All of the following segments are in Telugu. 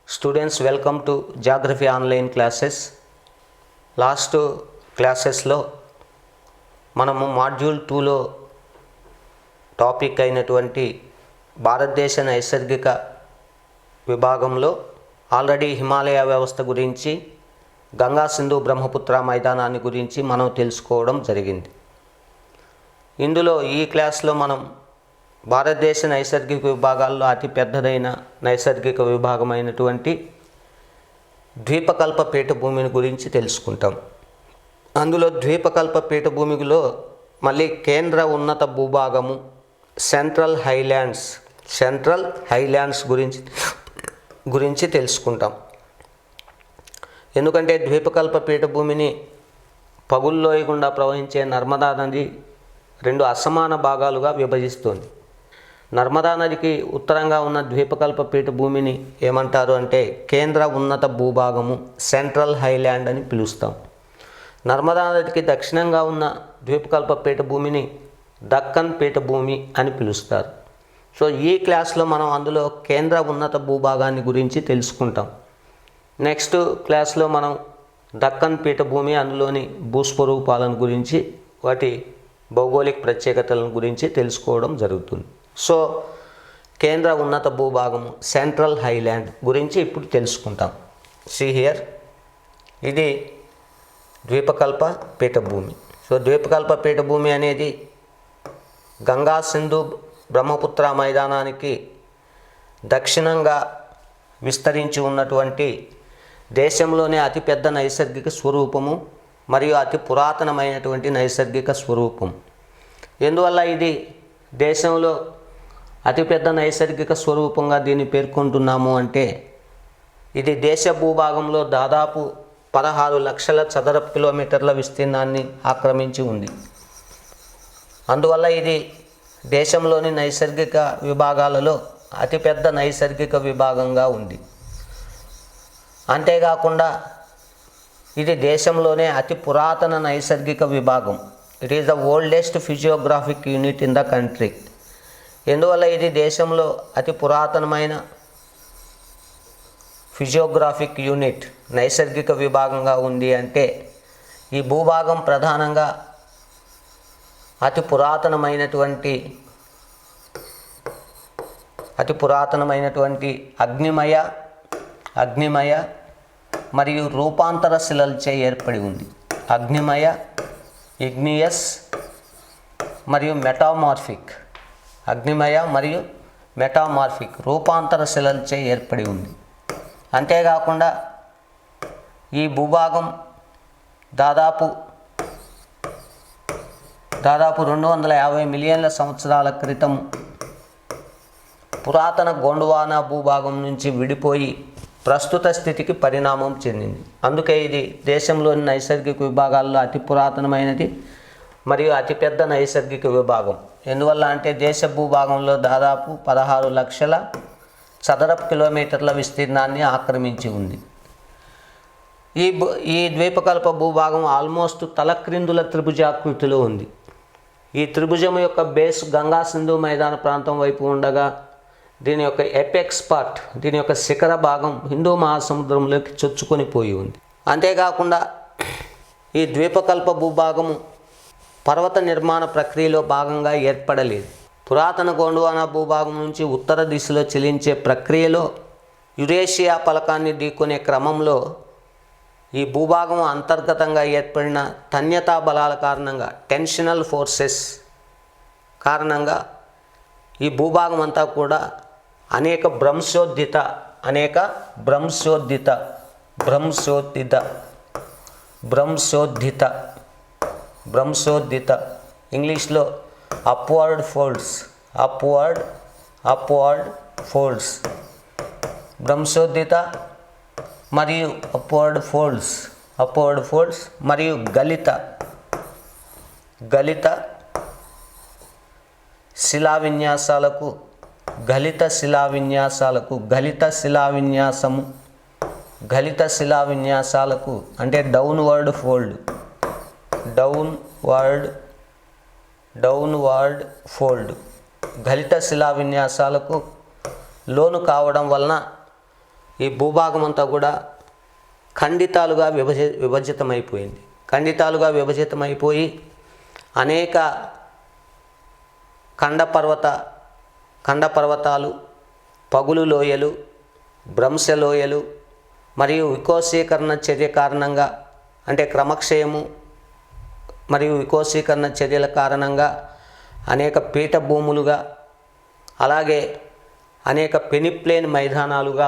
Students, welcome to Geography Online Classes. Last క్లాసెస్లో మనము మాడ్యూల్ 2లో టాపిక్ అయినటువంటి భారతదేశ నైసర్గిక విభాగంలో ఆల్రెడీ హిమాలయ వ్యవస్థ గురించి, గంగా సింధు బ్రహ్మపుత్ర మైదానాన్ని గురించి మనం తెలుసుకోవడం జరిగింది. ఇందులో ఈ క్లాస్లో మనం భారతదేశ నైసర్గిక విభాగాల్లో అతి పెద్దదైన నైసర్గిక విభాగమైనటువంటి ద్వీపకల్ప పీఠభూమిని గురించి తెలుసుకుంటాం. అందులో ద్వీపకల్ప పీఠభూమిలో మళ్ళీ కేంద్ర ఉన్నత భూభాగము, సెంట్రల్ హైలాండ్స్ గురించి తెలుసుకుంటాం. ఎందుకంటే ద్వీపకల్ప పీఠభూమిని పగుల్లోయ గుండా ప్రవహించే నర్మదా నది రెండు అసమాన భాగాలుగా విభజిస్తుంది. నర్మదా నదికి ఉత్తరంగా ఉన్న ద్వీపకల్ప పీఠభూమిని ఏమంటారు అంటే కేంద్ర ఉన్నత భూభాగము, సెంట్రల్ హైలాండ్ అని పిలుస్తాం. నర్మదా నదికి దక్షిణంగా ఉన్న ద్వీపకల్ప పీఠభూమిని దక్కన్ పీఠభూమి అని పిలుస్తారు. సో ఈ క్లాస్లో మనం అందులో కేంద్ర ఉన్నత భూభాగాన్ని గురించి తెలుసుకుంటాం. నెక్స్ట్ క్లాస్లో మనం దక్కన్ పీఠభూమి, అందులోని భూస్వరూపాలను గురించి, వాటి భౌగోళిక ప్రత్యేకతలను గురించి తెలుసుకోవడం జరుగుతుంది. సో కేంద్ర ఉన్నత భూభాగము, సెంట్రల్ హైలాండ్ గురించి ఇప్పుడు తెలుసుకుంటాం. సీ హియర్, ఇది ద్వీపకల్ప పీఠభూమి. సో ద్వీపకల్ప పీఠభూమి అనేది గంగా సింధు బ్రహ్మపుత్ర మైదానానికి దక్షిణంగా విస్తరించి ఉన్నటువంటి దేశంలోనే అతిపెద్ద నైసర్గిక స్వరూపము మరియు అతి పురాతనమైనటువంటి నైసర్గిక స్వరూపం. ఎందువల్ల ఇది దేశంలో అతిపెద్ద నైసర్గిక స్వరూపంగా దీన్ని పేర్కొంటున్నాము అంటే, ఇది దేశ భూభాగంలో దాదాపు 16 లక్షల చదరపు కిలోమీటర్ల విస్తీర్ణాన్ని ఆక్రమించి ఉంది. అందువల్ల ఇది దేశంలోని నైసర్గిక విభాగాలలో అతిపెద్ద నైసర్గిక విభాగంగా ఉంది. అంతేకాకుండా ఇది దేశంలోనే అతి పురాతన నైసర్గిక విభాగం. It is the oldest physiographic unit in the country. ఎందువల్ల ఇది దేశంలో అతి పురాతనమైన ఫిజియోగ్రాఫిక్ యూనిట్, నైసర్గిక విభాగంగా ఉంది అంటే, ఈ భూభాగం ప్రధానంగా అతి పురాతనమైనటువంటి అగ్నిమయ మరియు రూపాంతర శిలలచే ఏర్పడి ఉంది. ఇగ్నియస్ మరియు మెటామార్ఫిక్ రూపాంతర శిలలచే ఏర్పడి ఉంది. అంతేకాకుండా ఈ భూభాగం దాదాపు 250 మిలియన్ల సంవత్సరాల క్రితం పురాతన గోండ్వానా భూభాగం నుంచి విడిపోయి ప్రస్తుత స్థితికి పరిణామం చెందింది. అందుకే ఇది దేశంలోని నైసర్గిక విభాగాల్లో అతి పురాతనమైనది మరియు అతిపెద్ద నైసర్గిక విభాగం. ఎందువల్ల అంటే దేశ భూభాగంలో దాదాపు 16 లక్షల చదరపు కిలోమీటర్ల విస్తీర్ణాన్ని ఆక్రమించి ఉంది. ఈ ద్వీపకల్ప భూభాగం ఆల్మోస్ట్ తలక్రిందుల త్రిభుజాకృతిలో ఉంది. ఈ త్రిభుజం యొక్క బేస్ గంగా సింధు మైదాన ప్రాంతం వైపు ఉండగా, దీని యొక్క ఎపెక్స్ పార్ట్, దీని యొక్క శిఖర భాగం హిందూ మహాసముద్రంలోకి చొచ్చుకొని పోయి ఉంది. అంతేకాకుండా ఈ ద్వీపకల్ప భూభాగము పర్వత నిర్మాణ ప్రక్రియలో భాగంగా ఏర్పడలేదు. పురాతన గోండ్వానా భూభాగం నుంచి ఉత్తర దిశలో చెలించే ప్రక్రియలో యురేషియా పలకాన్ని ఢీకొనే క్రమంలో ఈ భూభాగం అంతర్గతంగా ఏర్పడిన తన్యతా బలాల కారణంగా, టెన్షనల్ ఫోర్సెస్ కారణంగా ఈ భూభాగం అంతా కూడా అనేక భ్రంశోద్ధిత ఇంగ్లీష్లో అప్వర్డ్ ఫోల్డ్స్, భ్రంశోద్ధిత మరియు అప్వర్డ్ ఫోల్డ్స్ మరియు గలిత శిలా విన్యాసాలకు అంటే డౌన్వర్డ్ ఫోల్డ్ గలిత శిలా విన్యాసాలకు లోను కావడం వలన ఈ భూభాగం అంతా కూడా ఖండితాలుగా విభజితమైపోయింది. ఖండితాలుగా విభజితమైపోయి అనేక ఖండ పర్వతాలు, పగులు లోయలు, భ్రంశ లోయలు మరియు వికోసీకరణ చర్య కారణంగా, అంటే క్రమక్షయము మరియు వికోసీకరణ చర్యల కారణంగా అనేక పీఠభూములుగా, అలాగే అనేక పెనిప్లేన్ మైదానాలుగా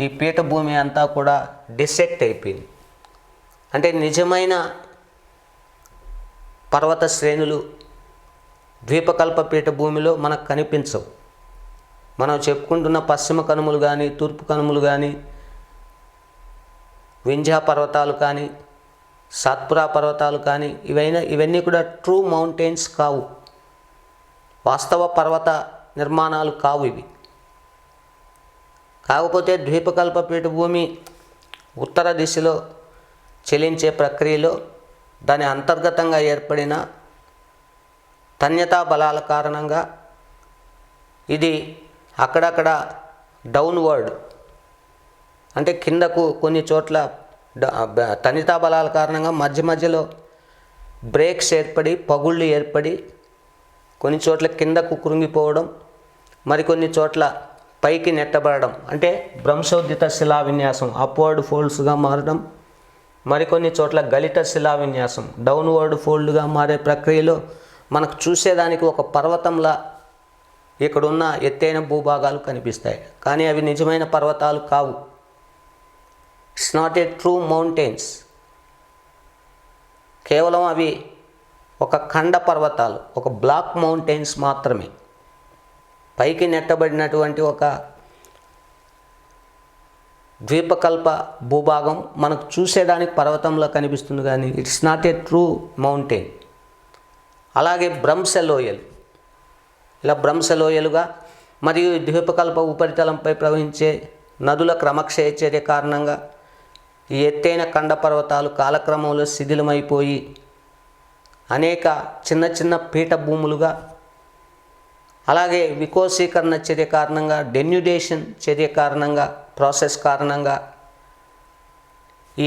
ఈ పీఠభూమి అంతా కూడా డిసెక్ట్ అయిపోయింది. అంటే నిజమైన పర్వత శ్రేణులు ద్వీపకల్ప పీఠభూమిలో మనకు కనిపించవు. మనం చెప్పుకుంటున్న పశ్చిమ కనుమలు కానీ, తూర్పు కనుమలు కానీ, వింధ్యా పర్వతాలు కానీ, సాత్పురా పర్వతాలు కానీ, ఇవన్నీ కూడా ట్రూ మౌంటైన్స్ కావు, వాస్తవ పర్వత నిర్మాణాలు కావు ఇవి. కాకపోతే ద్వీపకల్ప పీఠభూమి ఉత్తర దిశలో చెలించే ప్రక్రియలో దాని అంతర్గతంగా ఏర్పడిన తన్యతా బలాల కారణంగా ఇది అక్కడక్కడ డౌన్వర్డ్, అంటే కిందకు కొన్ని చోట్ల తన్యతా బలాల కారణంగా మధ్యలో బ్రేక్స్ ఏర్పడి, పగుళ్ళు ఏర్పడి కొన్ని చోట్ల కిందకు కృంగిపోవడం, మరికొన్ని చోట్ల పైకి నెట్టబడడం, అంటే భ్రంశోద్ధిత శిలా విన్యాసం అప్వర్డ్ ఫోల్డ్స్గా మారడం, మరికొన్ని చోట్ల గలిత శిలా విన్యాసం డౌన్వర్డ్ ఫోల్డ్గా మారే ప్రక్రియలో మనకు చూసేదానికి ఒక పర్వతంలా ఇక్కడున్న ఎత్తైన భూభాగాలు కనిపిస్తాయి. కానీ అవి నిజమైన పర్వతాలు కావు. It's not a true mountains. కేవలం అవి ఒక ఖండ పర్వతాలు, ఒక బ్లాక్ మౌంటైన్స్ మాత్రమే. పైకి నెట్టబడినటువంటి ఒక ద్వీపకల్ప భూభాగం మనకు చూసేదానికి పర్వతంలో కనిపిస్తుంది, కానీ it's not a true mountain. అలాగే భ్రంశలోయలు, ఇలా భ్రంశలోయలుగా మరియు ద్వీపకల్ప ఉపరితలంపై ప్రవహించే నదుల క్రమక్షయ చర్య కారణంగా ఈ ఎత్తైన ఖండ పర్వతాలు కాలక్రమంలో శిథిలమైపోయి అనేక చిన్న చిన్న పీఠభూములుగా, అలాగే వికోసీకరణ చర్య కారణంగా, డెన్యుడేషన్ చర్య కారణంగా, ప్రాసెస్ కారణంగా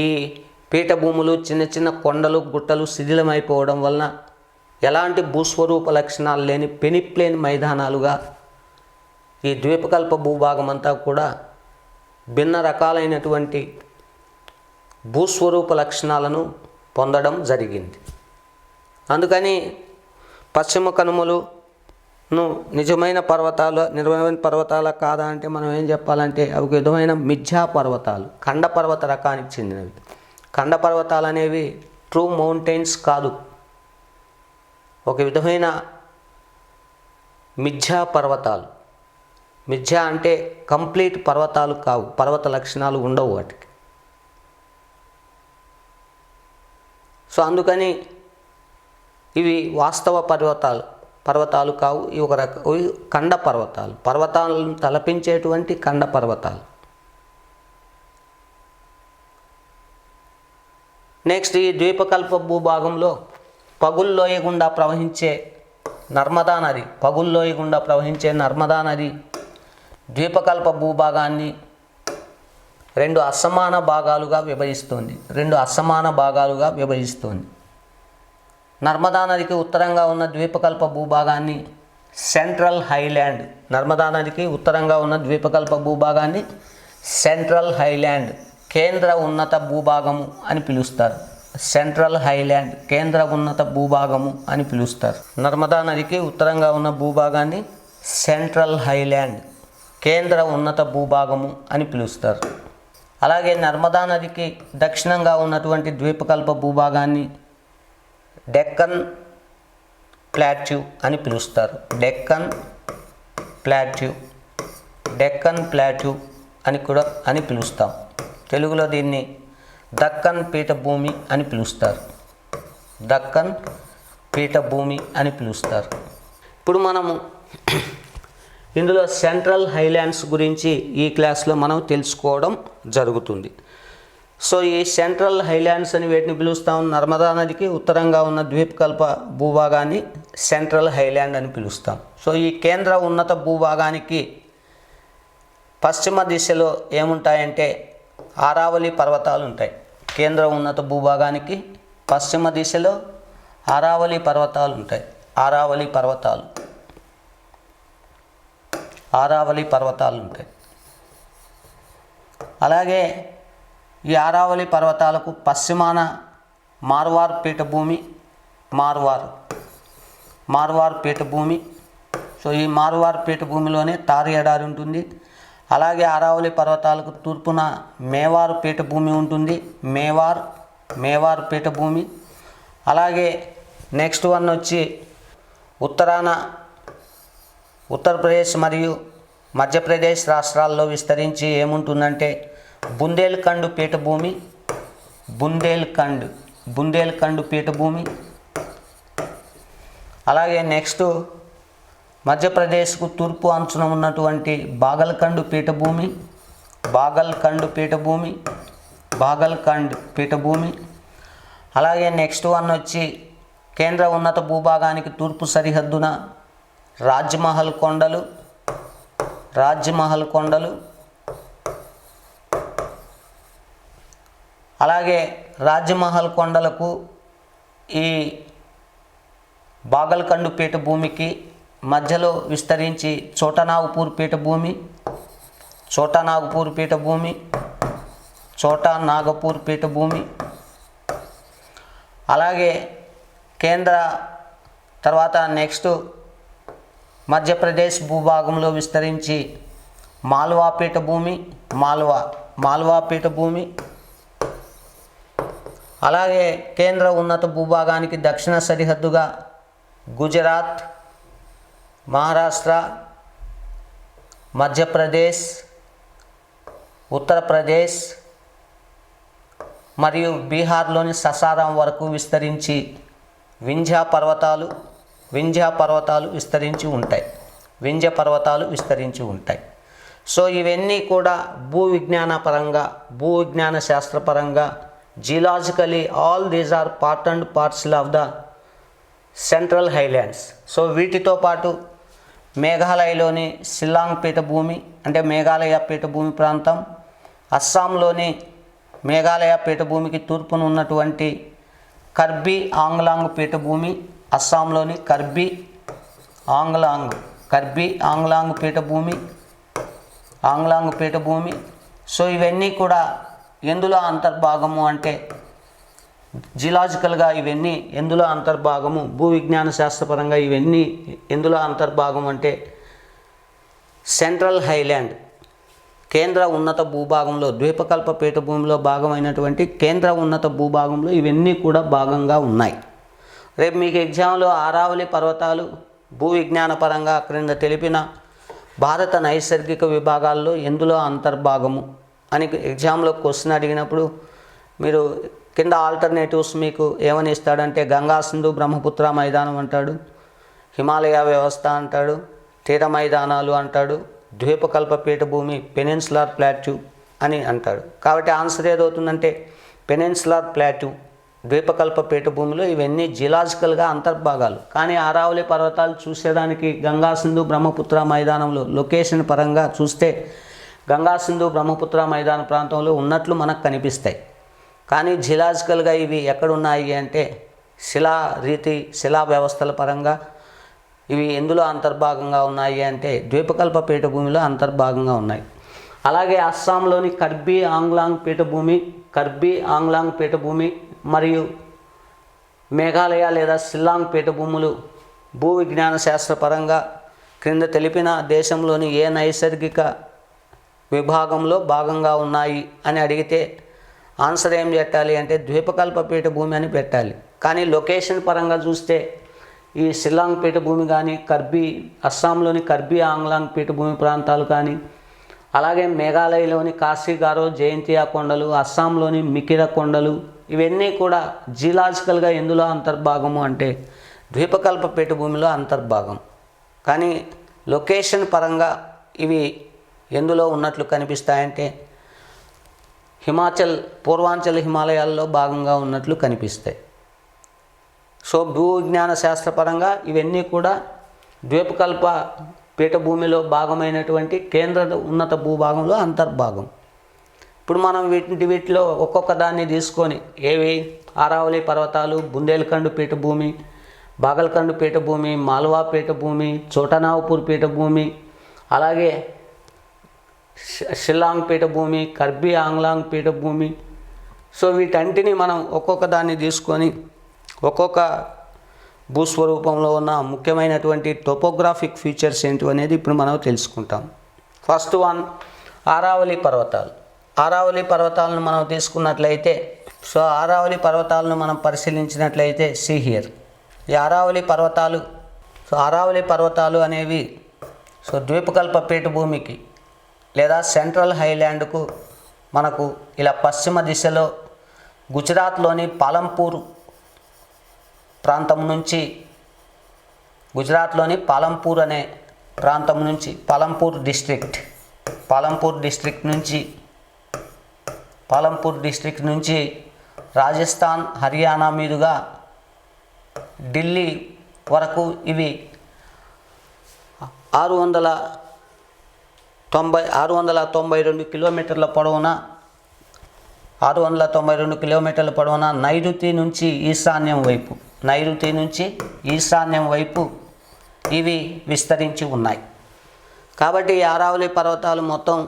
ఈ పీఠభూములు చిన్న చిన్న కొండలు, గుట్టలు శిథిలమైపోవడం వలన ఎలాంటి భూస్వరూప లక్షణాలు లేని పెనిప్లేన్ మైదానాలుగా ఈ ద్వీపకల్ప భూభాగం అంతా కూడా భిన్న రకాలైనటువంటి భూస్వరూప లక్షణాలను పొందడం జరిగింది. అందుకని పశ్చిమ కనుమలును నిజమైన పర్వతాల కాదా అంటే మనం ఏం చెప్పాలంటే అవి ఒక విధమైన మిథ్యా పర్వతాలు, ఖండ పర్వత రకానికి చెందినవి. ఖండ పర్వతాలు అనేవి ట్రూ మౌంటైన్స్ కాదు, ఒక విధమైన మిథ్యా పర్వతాలు. మిథ్యా అంటే కంప్లీట్ పర్వతాలు కావు, పర్వత లక్షణాలు ఉండవు వాటికి. సో అందుకని ఇవి వాస్తవ పర్వతాలు కావు, ఇవి ఒక ఖండ పర్వతాలు, పర్వతాలను తలపించేటువంటి ఖండ పర్వతాలు. నెక్స్ట్, ఈ ద్వీపకల్ప భూభాగంలో పగుల్లోయ గుండా ప్రవహించే నర్మదా నది ద్వీపకల్ప భూభాగాన్ని రెండు అసమాన భాగాలుగా విభజిస్తోంది. నర్మదా నదికి ఉత్తరంగా ఉన్న ద్వీపకల్ప భూభాగాన్ని సెంట్రల్ హైలాండ్, కేంద్ర ఉన్నత భూభాగము అని పిలుస్తారు. నర్మదా నదికి ఉత్తరంగా ఉన్న భూభాగాన్ని సెంట్రల్ హైలాండ్, కేంద్ర ఉన్నత భూభాగము అని పిలుస్తారు. అలాగే నర్మదా నదికి దక్షిణంగా ఉన్నటువంటి ద్వీపకల్ప భూభాగాన్ని డెక్కన్ ప్లాట్యూ అని పిలుస్తారు. డెక్కన్ ప్లాట్యూ అని పిలుస్తాం. తెలుగులో దీన్ని దక్కన్ పీఠభూమి అని పిలుస్తారు. ఇప్పుడు మనము ఇందులో సెంట్రల్ హైలాండ్స్ గురించి ఈ క్లాస్లో మనం తెలుసుకోవడం జరుగుతుంది. సో ఈ సెంట్రల్ హైలాండ్స్ అని వీటిని పిలుస్తాం. నర్మదా నదికి ఉత్తరంగా ఉన్న ద్వీపకల్ప భూభాగాన్ని సెంట్రల్ హైలాండ్ అని పిలుస్తాం. సో ఈ కేంద్ర ఉన్నత భూభాగానికి పశ్చిమ దిశలో ఏముంటాయంటే ఆరావళి పర్వతాలు ఉంటాయి. కేంద్ర ఉన్నత భూభాగానికి పశ్చిమ దిశలో ఆరావళి పర్వతాలు ఉంటాయి. ఆరావళి పర్వతాలు ఉంటాయి. అలాగే ఈ ఆరావళి పర్వతాలకు పశ్చిమాన మార్వార్ పీఠభూమి, మార్వార్ పీఠభూమి. సో ఈ మార్వార్ పీఠభూమిలోనే తారు ఎడారి ఉంటుంది. అలాగే ఆరావళి పర్వతాలకు తూర్పున మేవార్ పీఠభూమి ఉంటుంది. మేవార్ పీఠభూమి. అలాగే నెక్స్ట్ వన్ వచ్చి ఉత్తరాన ఉత్తరప్రదేశ్ మరియు మధ్యప్రదేశ్ రాష్ట్రాల్లో విస్తరించి ఏముంటుందంటే బుందేల్ఖండ్ పీఠభూమి. అలాగే నెక్స్ట్ మధ్యప్రదేశ్కు తూర్పు అంచున ఉన్నటువంటి బాగల్ఖండ్ పీఠభూమి. అలాగే నెక్స్ట్ వన్ వచ్చి కేంద్ర ఉన్నత భూభాగానికి తూర్పు సరిహద్దున రాజ్మహల్ కొండలు. అలాగే రాజ్మహల్ కొండలకు ఈ బాగల్ఖండ్ పీఠభూమికి మధ్యలో విస్తరించి చోటానాగ్పూర్ పీఠభూమి. అలాగే కేంద్ర తర్వాత నెక్స్ట్ మధ్యప్రదేశ్ భూభాగంలో విస్తరించి మాల్వా పీఠభూమి. అలాగే కేంద్ర ఉన్నత భూభాగానికి దక్షిణ సరిహద్దుగా గుజరాత్, మహారాష్ట్ర, మధ్యప్రదేశ్, ఉత్తరప్రదేశ్ మరియు బీహార్లోని ససారాం వరకు విస్తరించి వింధ్య పర్వతాలు విస్తరించి ఉంటాయి. సో ఇవన్నీ కూడా భూవిజ్ఞాన శాస్త్రపరంగా geologically all these are part and parcel of the central highlands. So వీటితో పాటు మేఘాలయలోని షిల్లాంగ్ పీఠభూమి అంటే మేఘాలయ పీఠభూమి ప్రాంతం, అస్సాంలోని మేఘాలయ పీఠభూమికి తూర్పున ఉన్నటువంటి కర్బీ ఆంగ్లాంగ్ పీఠభూమి, అస్సాంలోని కర్బీ ఆంగ్లాంగ్ పీఠభూమి. సో ఇవన్నీ కూడా ఎందులో అంతర్భాగము అంటే జియలాజికల్గా ఇవన్నీ ఎందులో అంతర్భాగము, భూవిజ్ఞాన శాస్త్రపరంగా ఇవన్నీ ఎందులో అంతర్భాగం అంటే సెంట్రల్ హైలాండ్ కేంద్ర ఉన్నత భూభాగంలో ద్వీపకల్ప పీఠభూమిలో భాగమైనటువంటి కేంద్ర ఉన్నత భూభాగంలో ఇవన్నీ కూడా భాగంగా ఉన్నాయి. రేపు మీకు ఎగ్జామ్లో ఆరావళి పర్వతాలు భూవిజ్ఞాన పరంగా క్రింద తెలిపిన భారత నైసర్గిక విభాగాల్లో ఎందులో అంతర్భాగము అని ఎగ్జామ్లో క్వశ్చన్ అడిగినప్పుడు మీరు కింద ఆల్టర్నేటివ్స్ మీకు ఏమని ఇస్తాడంటే గంగా సింధు బ్రహ్మపుత్ర మైదానం అంటాడు, హిమాలయ వ్యవస్థ అంటాడు, తీర మైదానాలు అంటాడు, ద్వీపకల్ప పీఠభూమి పెనిన్సులార్ ప్లాట్యూ అని అంటాడు. కాబట్టి ఆన్సర్ ఏదవుతుందంటే పెనిన్సులార్ ప్లాట్యూ ద్వీపకల్ప పీఠభూమిలో ఇవన్నీ జియలాజికల్గా అంతర్భాగాలు. కానీ ఆరావళి పర్వతాలు చూసేదానికి గంగా సింధు బ్రహ్మపుత్ర మైదానంలో లొకేషన్ పరంగా చూస్తే గంగా సింధు బ్రహ్మపుత్ర మైదాన ప్రాంతంలో ఉన్నట్లు మనకు కనిపిస్తాయి. కానీ జియలాజికల్గా ఇవి ఎక్కడున్నాయి అంటే శిలా వ్యవస్థల పరంగా ఇవి ఎందులో అంతర్భాగంగా ఉన్నాయి అంటే ద్వీపకల్ప పీఠభూమిలో అంతర్భాగంగా ఉన్నాయి. అలాగే అస్సాంలోని కర్బీ ఆంగ్లాంగ్ పీఠభూమి మరియు మేఘాలయ లేదా షిల్లాంగ్ పీఠభూములు భూవిజ్ఞాన శాస్త్రపరంగా క్రింద తెలిపిన దేశంలోని ఏ నైసర్గిక విభాగంలో భాగంగా ఉన్నాయి అని అడిగితే ఆన్సర్ ఏం పెట్టాలి అంటే ద్వీపకల్ప పీఠభూమి అని పెట్టాలి. కానీ లొకేషన్ పరంగా చూస్తే ఈ షిల్లాంగ్ పీఠభూమి కానీ అస్సాంలోని కర్బీ ఆంగ్లాంగ్ పీఠభూమి ప్రాంతాలు కానీ అలాగే మేఘాలయలోని కాశీగారో జయంతియా కొండలు, అస్సాంలోని మికిర కొండలు ఇవన్నీ కూడా జియలాజికల్గా ఎందులో అంతర్భాగము అంటే ద్వీపకల్ప పీఠభూమిలో అంతర్భాగం. కానీ లొకేషన్ పరంగా ఇవి ఎందులో ఉన్నట్లు కనిపిస్తాయంటే పూర్వాంచల్ హిమాలయాల్లో భాగంగా ఉన్నట్లు కనిపిస్తాయి. సో భూవిజ్ఞాన శాస్త్రపరంగా ఇవన్నీ కూడా ద్వీపకల్ప పీఠభూమిలో భాగమైనటువంటి కేంద్ర ఉన్నత భూభాగంలో అంతర్భాగం. ఇప్పుడు మనం వీటిలో ఒక్కొక్క దాన్ని తీసుకొని ఏవి ఆరావళి పర్వతాలు, బుందేల్ఖండ్ పీఠభూమి, బాగల్ఖండ్ పీఠభూమి, మాల్వా పీఠభూమి, చోటనాగ్పూర్ పీఠభూమి, అలాగే షిల్లాంగ్ పీఠభూమి, కర్బీ ఆంగ్లాంగ్ పీఠభూమి. సో వీటంటిని మనం ఒక్కొక్క దాన్ని తీసుకొని ఒక్కొక్క భూస్వరూపంలో ఉన్న ముఖ్యమైనటువంటి టోపోగ్రాఫిక్ ఫీచర్స్ ఏంటి అనేది ఇప్పుడు మనం తెలుసుకుంటాం. ఫస్ట్ వన్ ఆరావళి పర్వతాలు. ఆరావళి పర్వతాలను మనం తీసుకున్నట్లయితే, సో ఆరావళి పర్వతాలను మనం పరిశీలించినట్లయితే సీ హియర్. ఈ ఆరావళి పర్వతాలు అనేవి సో ద్వీపకల్ప పీఠభూమికి లేదా సెంట్రల్ హైలాండ్కు మనకు ఇలా పశ్చిమ దిశలో గుజరాత్లోని పాలంపూర్ ప్రాంతం నుంచి, గుజరాత్లోని పాలంపూర్ అనే ప్రాంతం నుంచి, పాలంపూర్ డిస్ట్రిక్ట్ నుంచి రాజస్థాన్, హర్యానా మీదుగా ఢిల్లీ వరకు ఇవి 692 కిలోమీటర్ల పొడవున 692 కిలోమీటర్ల పొడవున నైరుతి నుంచి ఈశాన్యం వైపు ఇవి విస్తరించి ఉన్నాయి. కాబట్టి ఈ ఆరావళి పర్వతాలు మొత్తం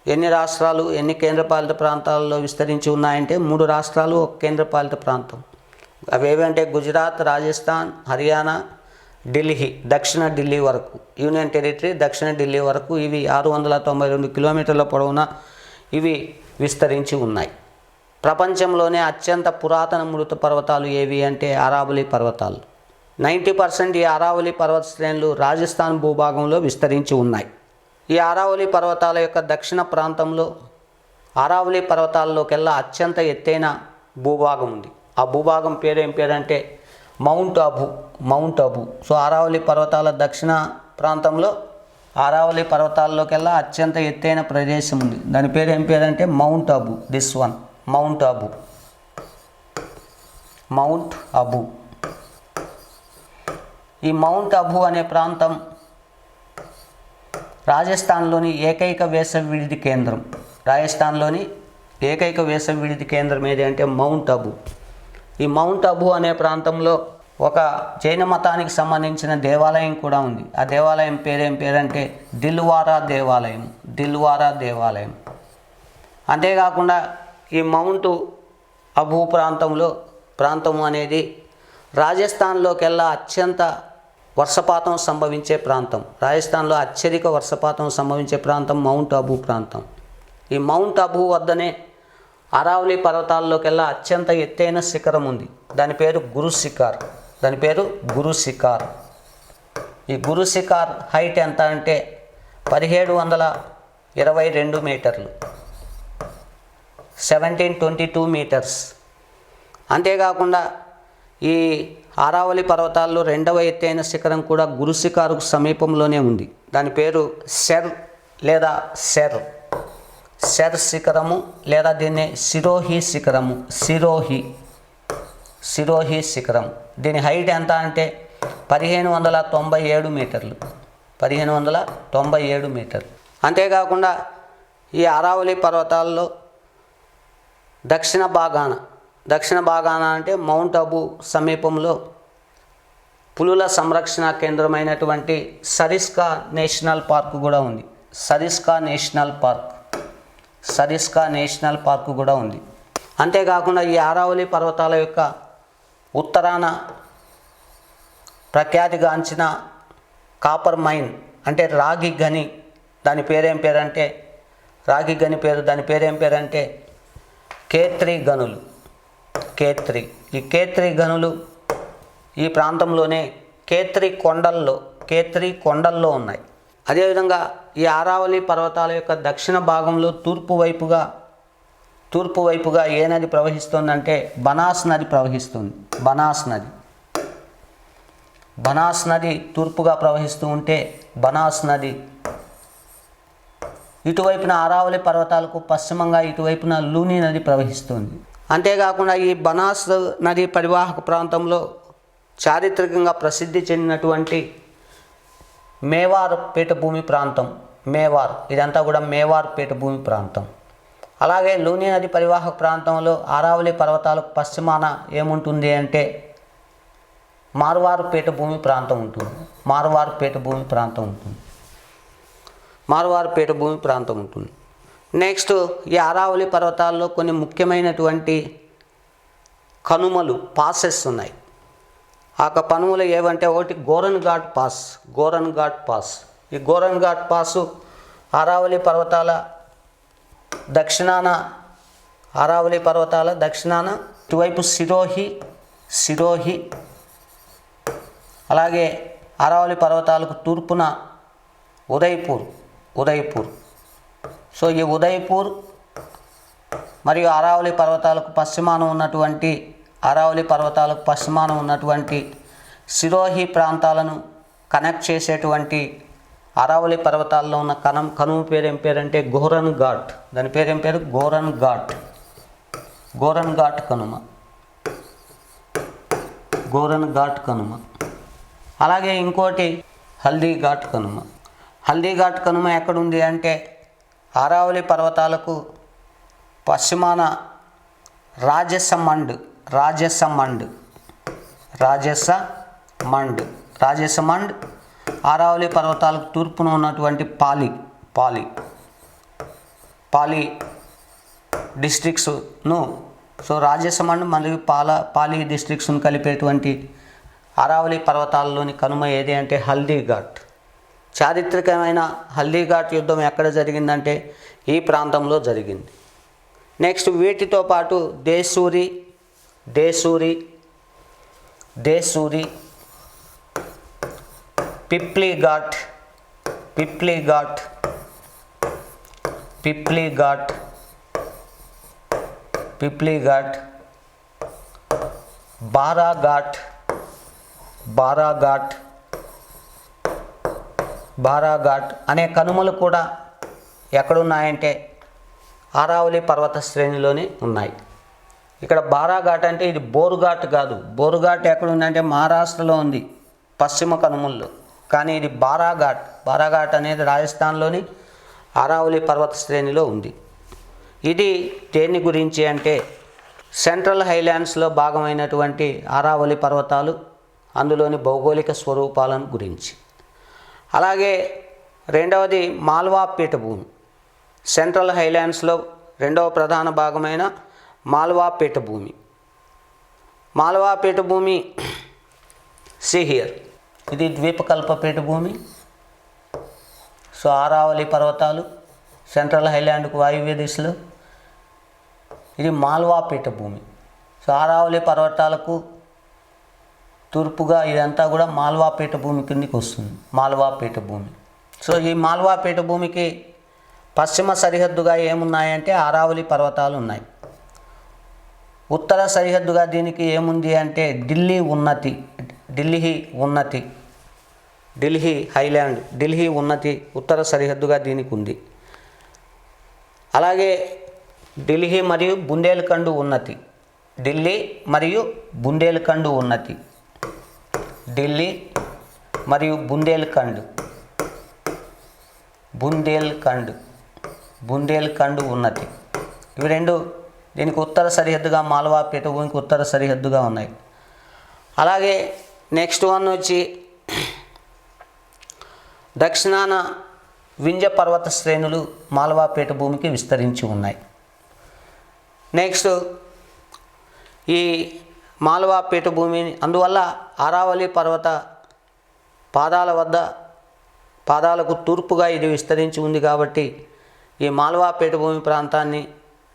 ఎన్ని రాష్ట్రాలు, ఎన్ని కేంద్రపాలిత ప్రాంతాల్లో విస్తరించి ఉన్నాయంటే 3 రాష్ట్రాలు, 1 కేంద్రపాలిత ప్రాంతం. అవేవంటే గుజరాత్, రాజస్థాన్, హర్యానా, ఢిల్లీ, దక్షిణ ఢిల్లీ వరకు, యూనియన్ టెరిటరీ దక్షిణ ఢిల్లీ వరకు ఇవి 692 కిలోమీటర్ల పొడవున ఇవి విస్తరించి ఉన్నాయి. ప్రపంచంలోనే అత్యంత పురాతన మృత పర్వతాలు ఏవి అంటే ఆరావళి పర్వతాలు. 90% ఈ ఆరావళి పర్వత శ్రేణులు రాజస్థాన్ భూభాగంలో విస్తరించి ఉన్నాయి. ఈ ఆరావళి పర్వతాల యొక్క దక్షిణ ప్రాంతంలో ఆరావళి పర్వతాల్లోకెల్లా అత్యంత ఎత్తైన భూభాగం ఉంది. ఆ భూభాగం పేరు ఏం పేరంటే మౌంట్ అబు. సో ఆరావళి పర్వతాల దక్షిణ ప్రాంతంలో ఆరావళి పర్వతాల్లోకెల్లా అత్యంత ఎత్తైన ప్రదేశం ఉంది. దాని పేరు ఏం పేరంటే mount Abu. This one mount Abu. ఈ మౌంట్ అబు అనే ప్రాంతం రాజస్థాన్లోని ఏకైక వేసవి విడిది కేంద్రం ఏది అంటే మౌంట్ అబు. ఈ మౌంట్ అబు అనే ప్రాంతంలో ఒక జైన మతానికి సంబంధించిన దేవాలయం కూడా ఉంది. ఆ దేవాలయం పేరేం పేరంటే దిల్వారా దేవాలయం. అంతేకాకుండా ఈ మౌంట్ అబు ప్రాంతం అనేది రాజస్థాన్లోకెల్లా అత్యంత వర్షపాతం సంభవించే ప్రాంతం. రాజస్థాన్లో అత్యధిక వర్షపాతం సంభవించే ప్రాంతం మౌంట్ అబు ప్రాంతం. ఈ మౌంట్ అబు వద్దనే ఆరావళి పర్వతాల్లోకెల్లా అత్యంత ఎత్తైన శిఖరం ఉంది. దాని పేరు గురు శిఖార్. ఈ గురు శిఖార్ హైట్ ఎంత అంటే 1722 మీటర్లు, 1722 మీటర్స్. అంతేకాకుండా ఈ ఆరావళి పర్వతాల్లో 2వ ఎత్తైన శిఖరం కూడా గురు శిఖారుకు సమీపంలోనే ఉంది. దాని పేరు శర్ శిఖరము లేదా దీన్ని సిరోహి శిఖరం. దీని హైట్ ఎంత అంటే 1597 మీటర్లు. అంతేకాకుండా ఈ ఆరావళి పర్వతాల్లో దక్షిణ భాగాన అంటే మౌంట్ అబు సమీపంలో పులుల సంరక్షణ కేంద్రమైనటువంటి సరిస్కా నేషనల్ పార్క్ కూడా ఉంది. సరిస్కా నేషనల్ పార్క్ కూడా ఉంది. అంతేకాకుండా ఈ ఆరావళి పర్వతాల యొక్క ఉత్తరాన ప్రఖ్యాతిగాంచిన కాపర్ మైన్ అంటే రాగి గని, దాని పేరేం పేరంటే కేత్రి గనులు. ఈ కేత్రి గనులు ఈ ప్రాంతంలోనే కేత్రి కొండల్లో ఉన్నాయి. అదేవిధంగా ఈ ఆరావళి పర్వతాల యొక్క దక్షిణ భాగంలో తూర్పు వైపుగా ఏ నది ప్రవహిస్తుందంటే బనాస్ నది ప్రవహిస్తుంది. బనాస్ నది తూర్పుగా ప్రవహిస్తూ ఉంటే బనాస్ నది ఇటువైపున ఆరావళి పర్వతాలకు పశ్చిమంగా ఇటువైపున లూని నది ప్రవహిస్తుంది. అంతేకాకుండా ఈ బనాస్ నది పరివాహక ప్రాంతంలో చారిత్రకంగా ప్రసిద్ధి చెందినటువంటి మేవార్ పీఠభూమి ప్రాంతం, మేవార్, ఇదంతా కూడా మేవార్ పీఠభూమి ప్రాంతం. అలాగే లూని నది పరివాహక ప్రాంతంలో ఆరావళి పర్వతాలకు పశ్చిమాన ఏముంటుంది అంటే మార్వార్ పీఠభూమి ప్రాంతం ఉంటుంది. మార్వార్ పీఠభూమి ప్రాంతం ఉంటుంది. మార్వార్ పీఠభూమి ప్రాంతం ఉంటుంది. నెక్స్ట్ ఈ ఆరావళి పర్వతాల్లో కొన్ని ముఖ్యమైనటువంటి కనుమలు, పాసెస్ ఉన్నాయి. ఆ కనుమలు ఏవంటే ఒకటి Goran ghat pass. Goran ghat pass, ఈ గోరన్ ఘాట్ పాసు ఆరావళి పర్వతాల దక్షిణాన, ఆరావళి పర్వతాల దక్షిణాన ఇటువైపు సిరోహి, అలాగే ఆరావళి పర్వతాలకు తూర్పున ఉదయ్పూర్. సో ఈ ఉదయ్పూర్ మరియు ఆరావళి పర్వతాలకు పశ్చిమాన ఉన్నటువంటి సిరోహి ప్రాంతాలను కనెక్ట్ చేసేటువంటి ఆరావళి పర్వతాల్లో ఉన్న కనుమ పేరు ఏం పేరంటే గోరన్ ఘాట్. దాని పేరు ఏం పేరు? గోరన్ ఘాట్ కనుమ. గోరన్ ఘాట్ కనుమ. అలాగే ఇంకోటి హల్దీ ఘాట్ కనుమ. హల్దీ ఘాట్ కనుమ ఎక్కడుంది అంటే ఆరావళి పర్వతాలకు పశ్చిమాన రాజసమండ్ ఆరావళి పర్వతాలకు తూర్పున ఉన్నటువంటి పాలి డిస్ట్రిక్ట్స్ను, సో రాజసమండ్ మరియు పాలి డిస్ట్రిక్ట్స్ను కలిపేటువంటి ఆరావళి పర్వతాల్లోని కనుమ ఏది అంటే హల్దీ ఘాట్. చారిత్రకమైన హల్దీ ఘాట్ యుద్ధం ఎక్కడ జరిగిందంటే ఈ ప్రాంతంలో జరిగింది. నెక్స్ట్ వీటితో పాటు దేశూరి, పిప్లీ ఘాట్, బారాఘాట్ అనే కనుమలు కూడా ఎక్కడున్నాయంటే ఆరావళి పర్వత శ్రేణిలోనే ఉన్నాయి. ఇక్కడ బారాఘాట్ అంటే ఇది బోరుఘాట్ కాదు. బోరుఘాట్ ఎక్కడుందంటే మహారాష్ట్రలో ఉంది, పశ్చిమ కనుమల్లో. కానీ ఇది బారాఘాట్ అనేది రాజస్థాన్లోని ఆరావళి పర్వత శ్రేణిలో ఉంది. ఇది దేని గురించి అంటే సెంట్రల్ హైలాండ్స్లో భాగమైనటువంటి ఆరావళి పర్వతాలు, అందులోని భౌగోళిక స్వరూపాలను గురించి. అలాగే రెండవది మాల్వా పీఠభూమి. సెంట్రల్ హైలాండ్స్లో రెండవ ప్రధాన భాగమైన మాల్వా పీఠభూమి సిహియర్, ఇది ద్వీపకల్ప పీఠభూమి. సో ఆరావళి పర్వతాలు సెంట్రల్ హైలాండ్కు వాయువ్య దిశలో, ఇది మాల్వా పీఠభూమి. సో ఆరావళి పర్వతాలకు తూర్పుగా ఇదంతా కూడా మాల్వా పీఠభూమి కిందికి వస్తుంది, మాల్వా పీఠభూమి. సో ఈ మాల్వా పీఠభూమికి పశ్చిమ సరిహద్దుగా ఏమున్నాయంటే ఆరావళి పర్వతాలు ఉన్నాయి. ఉత్తర సరిహద్దుగా దీనికి ఏముంది అంటే ఢిల్లీ ఉన్నతి ఉత్తర సరిహద్దుగా దీనికి ఉంది. అలాగే ఢిల్లీ మరియు బుందేల్ఖండ్ ఉన్నతి, బుందేల్ఖండ్ ఉన్నతి, ఇవి రెండు దీనికి ఉత్తర సరిహద్దుగా, మాల్వా పీఠభూమికి ఉత్తర సరిహద్దుగా ఉన్నాయి. అలాగే నెక్స్ట్ వన్ వచ్చి దక్షిణాన వింధ్య పర్వత శ్రేణులు మాల్వా పీఠభూమికి విస్తరించి ఉన్నాయి. నెక్స్ట్ ఈ మాల్వా పీఠభూమిని, అందువల్ల ఆరావళి పర్వత పాదాలకు తూర్పుగా ఇది విస్తరించి ఉంది కాబట్టి ఈ మాల్వా పీఠభూమి ప్రాంతాన్ని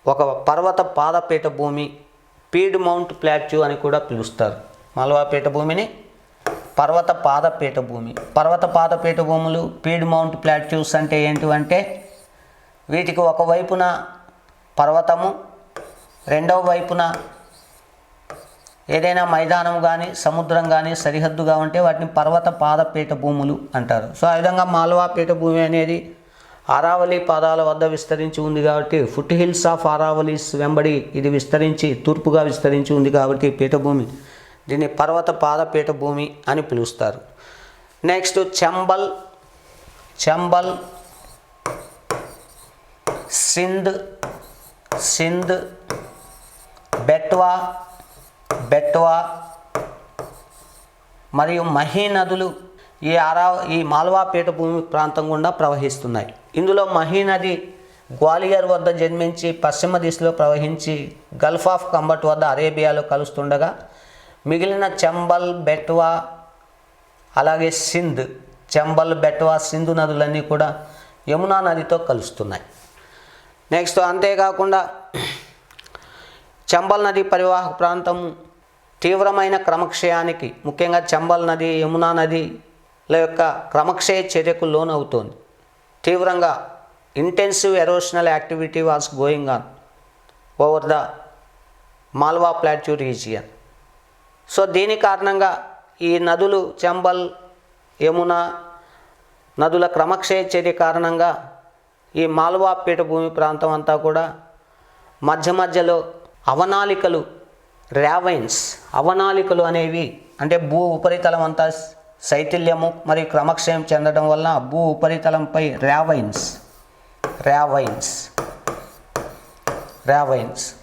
ఒక పర్వత పాద పీఠభూమి, పీడ్ మౌంట్ ప్లాట్యూ అని కూడా పిలుస్తారు. మాల్వా పీఠభూమిని పర్వత పాద పీఠభూములు, పీడ్ మౌంట్ ప్లాట్యూస్ అంటే ఏంటివంటే వీటికి ఒకవైపున పర్వతము, రెండవ వైపున ఏదైనా మైదానం కానీ సముద్రం కానీ సరిహద్దుగా ఉంటే వాటిని పర్వత పాద పీఠభూములు అంటారు. సో ఆ విధంగా మాల్వా పీఠభూమి అనేది ఆరావళి పాదాల వద్ద విస్తరించి ఉంది కాబట్టి ఫుట్ హిల్స్ ఆఫ్ ఆరావళిస్ వెంబడి ఇది విస్తరించి తూర్పుగా విస్తరించి ఉంది కాబట్టి పీఠభూమి, దీన్ని పర్వత పాద పీఠభూమి అని పిలుస్తారు. నెక్స్ట్ చంబల్, సింధ్, బెట్వా మరియు మహీ నదులు ఈ మాల్వా పీఠభూమి ప్రాంతం గుండా ప్రవహిస్తున్నాయి. ఇందులో మహీ నది గ్వాలియర్ వద్ద జన్మించి పశ్చిమ దిశలో ప్రవహించి గల్ఫ్ ఆఫ్ కంబట్ వద్ద అరేబియాలో కలుస్తుండగా మిగిలిన చంబల్, బెట్వా అలాగే సింధు నదులన్నీ కూడా యమునా నదితో కలుస్తున్నాయి. నెక్స్ట్ అంతేకాకుండా చంబల్ నది పరివాహక ప్రాంతం తీవ్రమైన క్రమక్షయానికి, ముఖ్యంగా చంబల్ నది, యమునా నదిల యొక్క క్రమక్షయ చర్యకు లోనవుతోంది. తీవ్రంగా intensive erosional activity was going on over the Malwa plateau region. So దీని కారణంగా ఈ నదులు చంబల్, యమునా నదుల క్రమక్షయ చర్య కారణంగా ఈ మాల్వా పీఠభూమి ప్రాంతం అంతా కూడా మధ్యలో అవనాలికలు, అవనాలికలు అనేవి అంటే భూ ఉపరితలం అంతా శైథిల్యము మరియు క్రమక్షయం చెందడం వలన భూ ఉపరితలంపై ర్యావైన్స్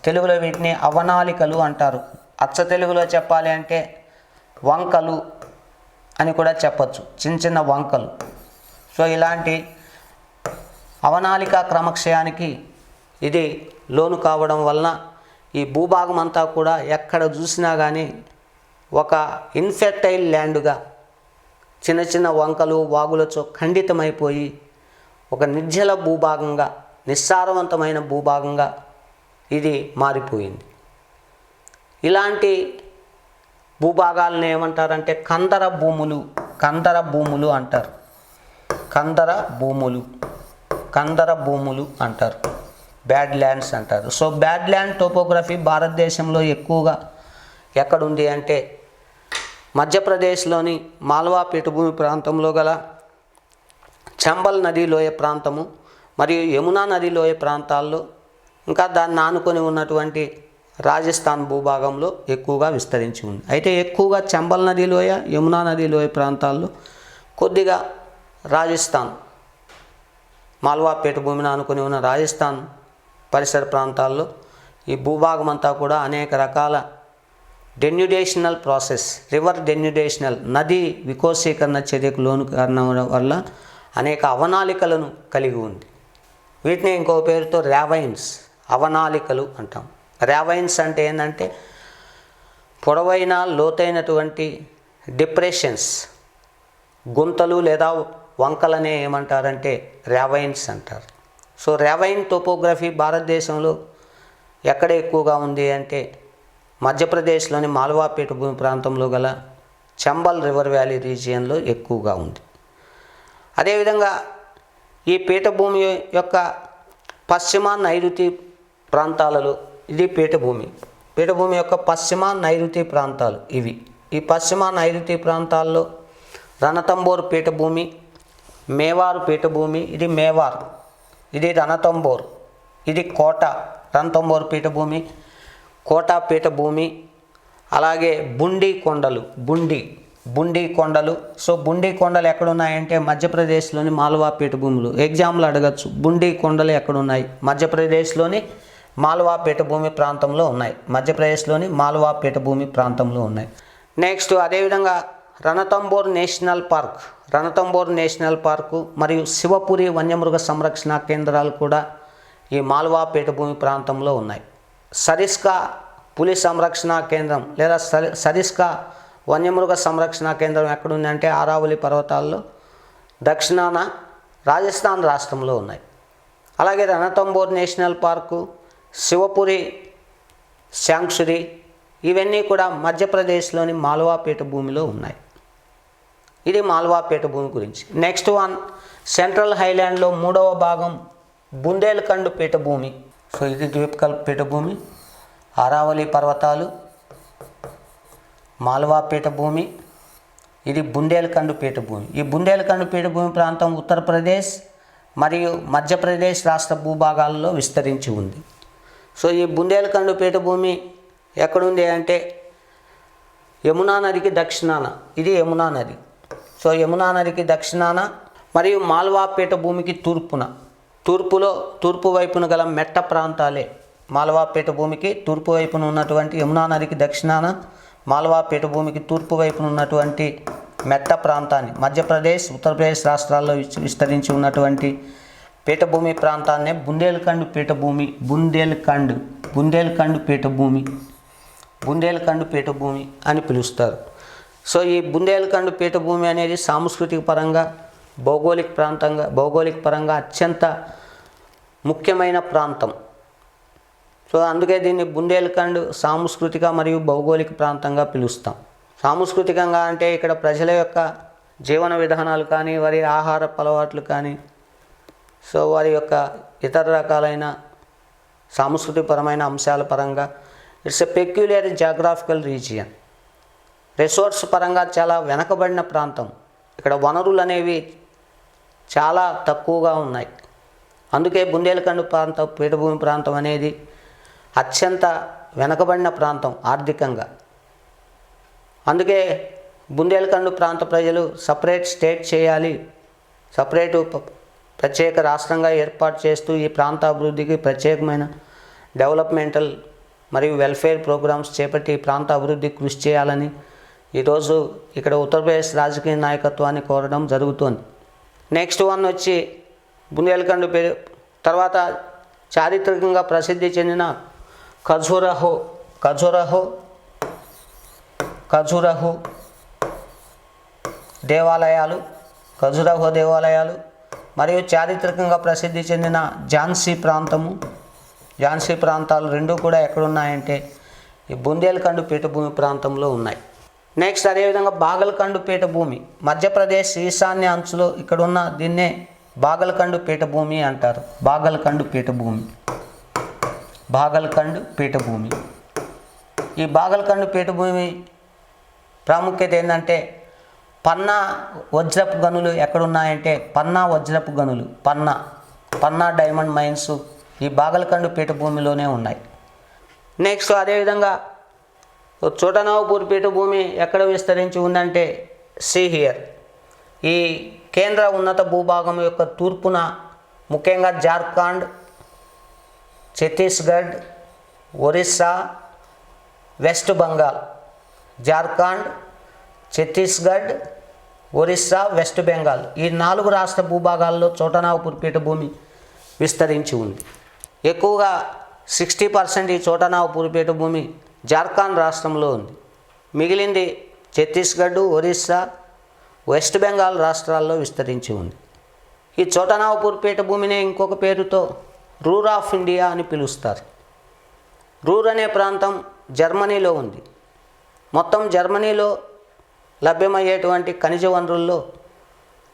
తెలుగులో వీటిని అవనాలికలు అంటారు. అచ్చ తెలుగులో చెప్పాలి అంటే వంకలు అని కూడా చెప్పచ్చు, చిన్న వంకలు. సో ఇలాంటి అవనాలిక క్రమక్షయానికి ఇది లోను కావడం వలన ఈ భూభాగం అంతా కూడా ఎక్కడ చూసినా కానీ ఒక ఇన్ఫెర్టైల్ ల్యాండ్గా, చిన్న వంకలు వాగులతో ఖండితమైపోయి ఒక నిర్జల భూభాగంగా, నిస్సారవంతమైన భూభాగంగా ఇది మారిపోయింది. ఇలాంటి భూభాగాలను ఏమంటారంటే కందర భూములు అంటారు. కందర భూములు అంటారు, బ్యాడ్ ల్యాండ్స్ అంటారు. సో బ్యాడ్ ల్యాండ్ టోపోగ్రఫీ భారతదేశంలో ఎక్కువగా ఎక్కడుంది అంటే మధ్యప్రదేశ్లోని మాల్వా పీఠభూమి ప్రాంతంలో గల చంబల్ నదీ లోయ ప్రాంతము మరియు యమునా నదీ లోయ ప్రాంతాల్లో, ఇంకా దాన్ని ఆనుకొని ఉన్నటువంటి రాజస్థాన్ భూభాగంలో ఎక్కువగా విస్తరించి ఉంది. అయితే ఎక్కువగా చంబల్ నదీ లోయ, యమునా నదీ లోయ ప్రాంతాల్లో, కొద్దిగా రాజస్థాన్ మాల్వా పీఠభూమిని ఆనుకొని ఉన్న రాజస్థాన్ పరిసర ప్రాంతాల్లో ఈ భూభాగం అంతా కూడా అనేక రకాల డెన్యుడేషనల్ ప్రాసెస్, రివర్ డెన్యుడేషనల్, నదీ వికోసీకరణ చర్యకు లోను కారణం వల్ల అనేక అవనాలికలను కలిగి ఉంది. వీటిని ఇంకో పేరుతో అవనాలికలు అంటాం. ర్యావైన్స్ అంటే ఏంటంటే పొడవైన లోతైనటువంటి డిప్రెషన్స్, గుంతలు లేదా వంకలనే ఏమంటారంటే ర్యావైన్స్ అంటారు. సో ర్యావైన్ టోపోగ్రఫీ భారతదేశంలో ఎక్కడ ఎక్కువగా ఉంది అంటే మధ్యప్రదేశ్లోని మాల్వా పీఠభూమి ప్రాంతంలో గల చంబల్ రివర్ వ్యాలీ రీజియన్లో ఎక్కువగా ఉంది. అదేవిధంగా ఈ పీఠభూమి యొక్క పశ్చిమ నైరుతి ప్రాంతాలలో ఇది పీఠభూమి యొక్క పశ్చిమ నైరుతి ప్రాంతాలు ఇవి. ఈ పశ్చిమ నైరుతి ప్రాంతాల్లో రణతంబోర్ పీఠభూమి, మేవారు పీఠభూమి, ఇది మేవార్, ఇది రణతంబోర్, ఇది రణతంబోర్ పీఠభూమి, కోటా పీఠభూమి, అలాగే బుండి కొండలు. సో బుండి కొండలు ఎక్కడున్నాయంటే మధ్యప్రదేశ్లోని మాల్వా పీఠభూములు. ఎగ్జామ్లు అడగచ్చు, బుండి కొండలు ఎక్కడున్నాయి? మధ్యప్రదేశ్లోని మాల్వా పీఠభూమి ప్రాంతంలో ఉన్నాయి. నెక్స్ట్ అదేవిధంగా రణతంబోర్ నేషనల్ పార్కు మరియు శివపురి వన్యమృగ సంరక్షణ కేంద్రాలు కూడా ఈ మాల్వా పీఠభూమి ప్రాంతంలో ఉన్నాయి. సరిస్కా పులి సంరక్షణ కేంద్రం లేదా సరిస్కా వన్యమృగ సంరక్షణ కేంద్రం ఎక్కడుందంటే ఆరావళి పర్వతాల్లో దక్షిణాన రాజస్థాన్ రాష్ట్రంలో ఉన్నాయి. అలాగే Ranthambore national park, Shivapuri sanctuary ఇవన్నీ కూడా మధ్యప్రదేశ్లోని మాల్వా పీఠభూమిలో ఉన్నాయి. ఇది మాల్వా పీఠభూమి గురించి. నెక్స్ట్ వన్ సెంట్రల్ హైలాండ్లో మూడవ భాగం బుందేల్ఖండ్ పీఠభూమి. సో ఇది ద్వీపకల్ప పీఠభూమి, ఆరావళి పర్వతాలు, మాల్వా పీఠభూమి, ఇది బుందేల్ఖండ్ పీఠభూమి. ఈ బుందేల్ఖండ్ పీఠభూమి ప్రాంతం ఉత్తరప్రదేశ్, మరియు మధ్యప్రదేశ్ రాష్ట్ర భూభాగాల్లో విస్తరించి ఉంది. సో ఈ బుందేల్ఖండ్ పీఠభూమి ఎక్కడుంది అంటే యమునా నదికి దక్షిణాన, ఇది యమునా నది. సో యమునా నదికి దక్షిణాన మరియు మాల్వా పీఠభూమికి తూర్పులో తూర్పు వైపున గల మెట్ట ప్రాంతాలే మాల్వా పీఠభూమికి తూర్పు వైపున ఉన్నటువంటి యమునా నదికి దక్షిణాన, మాల్వా పీఠభూమికి తూర్పు వైపున ఉన్నటువంటి మెట్ట ప్రాంతాన్ని, మధ్యప్రదేశ్ ఉత్తరప్రదేశ్ రాష్ట్రాల్లో విస్తరించి ఉన్నటువంటి పీఠభూమి ప్రాంతాన్నే బుందేల్ఖండ్ పీఠభూమి, బుందేల్ఖండ్ పీఠభూమి అని పిలుస్తారు. సో ఈ బుందేల్ఖండ్ పీఠభూమి అనేది సాంస్కృతిక పరంగా భౌగోళిక పరంగా అత్యంత ముఖ్యమైన ప్రాంతం. సో అందుకే దీన్ని బుందేల్ఖండ్ సాంస్కృతిక మరియు భౌగోళిక ప్రాంతంగా పిలుస్తాం. సాంస్కృతికంగా అంటే ఇక్కడ ప్రజల యొక్క జీవన విధానాలు కానీ, వారి ఆహారపు అలవాట్లు కానీ, సో వారి యొక్క ఇతర రకాలైన సాంస్కృతికపరమైన అంశాల పరంగా it's a peculiar geographical region. Resource పరంగా చాలా వెనకబడిన ప్రాంతం. ఇక్కడ వనరులు అనేవి చాలా తక్కువగా ఉన్నాయి. అందుకే బుందేల్ఖండ్ పీఠభూమి ప్రాంతం అనేది అత్యంత వెనకబడిన ప్రాంతం ఆర్థికంగా. అందుకే బుందేల్ఖండ్ ప్రాంత ప్రజలు సపరేట్ స్టేట్ చేయాలి, ప్రత్యేక రాష్ట్రంగా ఏర్పాటు చేస్తూ ఈ ప్రాంత అభివృద్ధికి ప్రత్యేకమైన డెవలప్మెంటల్ మరియు వెల్ఫేర్ ప్రోగ్రామ్స్ చేపట్టి ఈ ప్రాంత అభివృద్ధికి కృషి చేయాలని ఈరోజు ఇక్కడ ఉత్తరప్రదేశ్ రాజకీయ నాయకత్వాన్ని కోరడం జరుగుతోంది. నెక్స్ట్ వన్ వచ్చి బుందేల్ఖండ్ తర్వాత చారిత్రకంగా ప్రసిద్ధి చెందిన ఖజురహో దేవాలయాలు మరియు చారిత్రకంగా ప్రసిద్ధి చెందిన ఝాన్సీ ప్రాంతాలు రెండు కూడా ఎక్కడున్నాయంటే ఈ బుందేల్ఖండ్ పీఠభూమి ప్రాంతంలో ఉన్నాయి. నెక్స్ట్ అదేవిధంగా బాగల్ఖండ్ పీఠభూమి మధ్యప్రదేశ్ ఈశాన్య అంచులో ఇక్కడున్న దీన్నే బాగల్ఖండ్ పీఠభూమి అంటారు. బాగల్ఖండ్ పీఠభూమి ఈ బాగల్ఖండ్ పీఠభూమి ప్రాముఖ్యత ఏంటంటే పన్నా వజ్రపు గనులు ఎక్కడున్నాయంటే పన్నా డైమండ్ మైన్స్ ఈ బాగల్ఖండ్ పీఠభూమిలోనే ఉన్నాయి. నెక్స్ట్ అదేవిధంగా చోటనాగ్పూర్ పీఠభూమి ఎక్కడ విస్తరించి ఉందంటే హియర్. ఈ కేంద్ర ఉన్నత భూభాగం యొక్క తూర్పున ముఖ్యంగా జార్ఖండ్, ఛత్తీస్గఢ్, ఒరిస్సా, వెస్ట్ బెంగాల్ ఈ 4 రాష్ట్ర భూభాగాల్లో చోటనాగ్పూర్ పీఠభూమి విస్తరించి ఉంది. ఎక్కువగా 60% ఈ చోటనాగ్పూర్ పీఠభూమి జార్ఖండ్ రాష్ట్రంలో ఉంది. మిగిలింది ఛత్తీస్గఢ్, ఒరిస్సా, వెస్ట్ బెంగాల్ రాష్ట్రాల్లో విస్తరించి ఉంది. ఈ చోటనాగ్పూర్ పీఠభూమిని ఇంకొక పేరుతో రూర్ ఆఫ్ ఇండియా అని పిలుస్తారు. రూర్ అనే ప్రాంతం జర్మనీలో ఉంది. మొత్తం జర్మనీలో లభ్యమయ్యేటువంటి ఖనిజ వనరుల్లో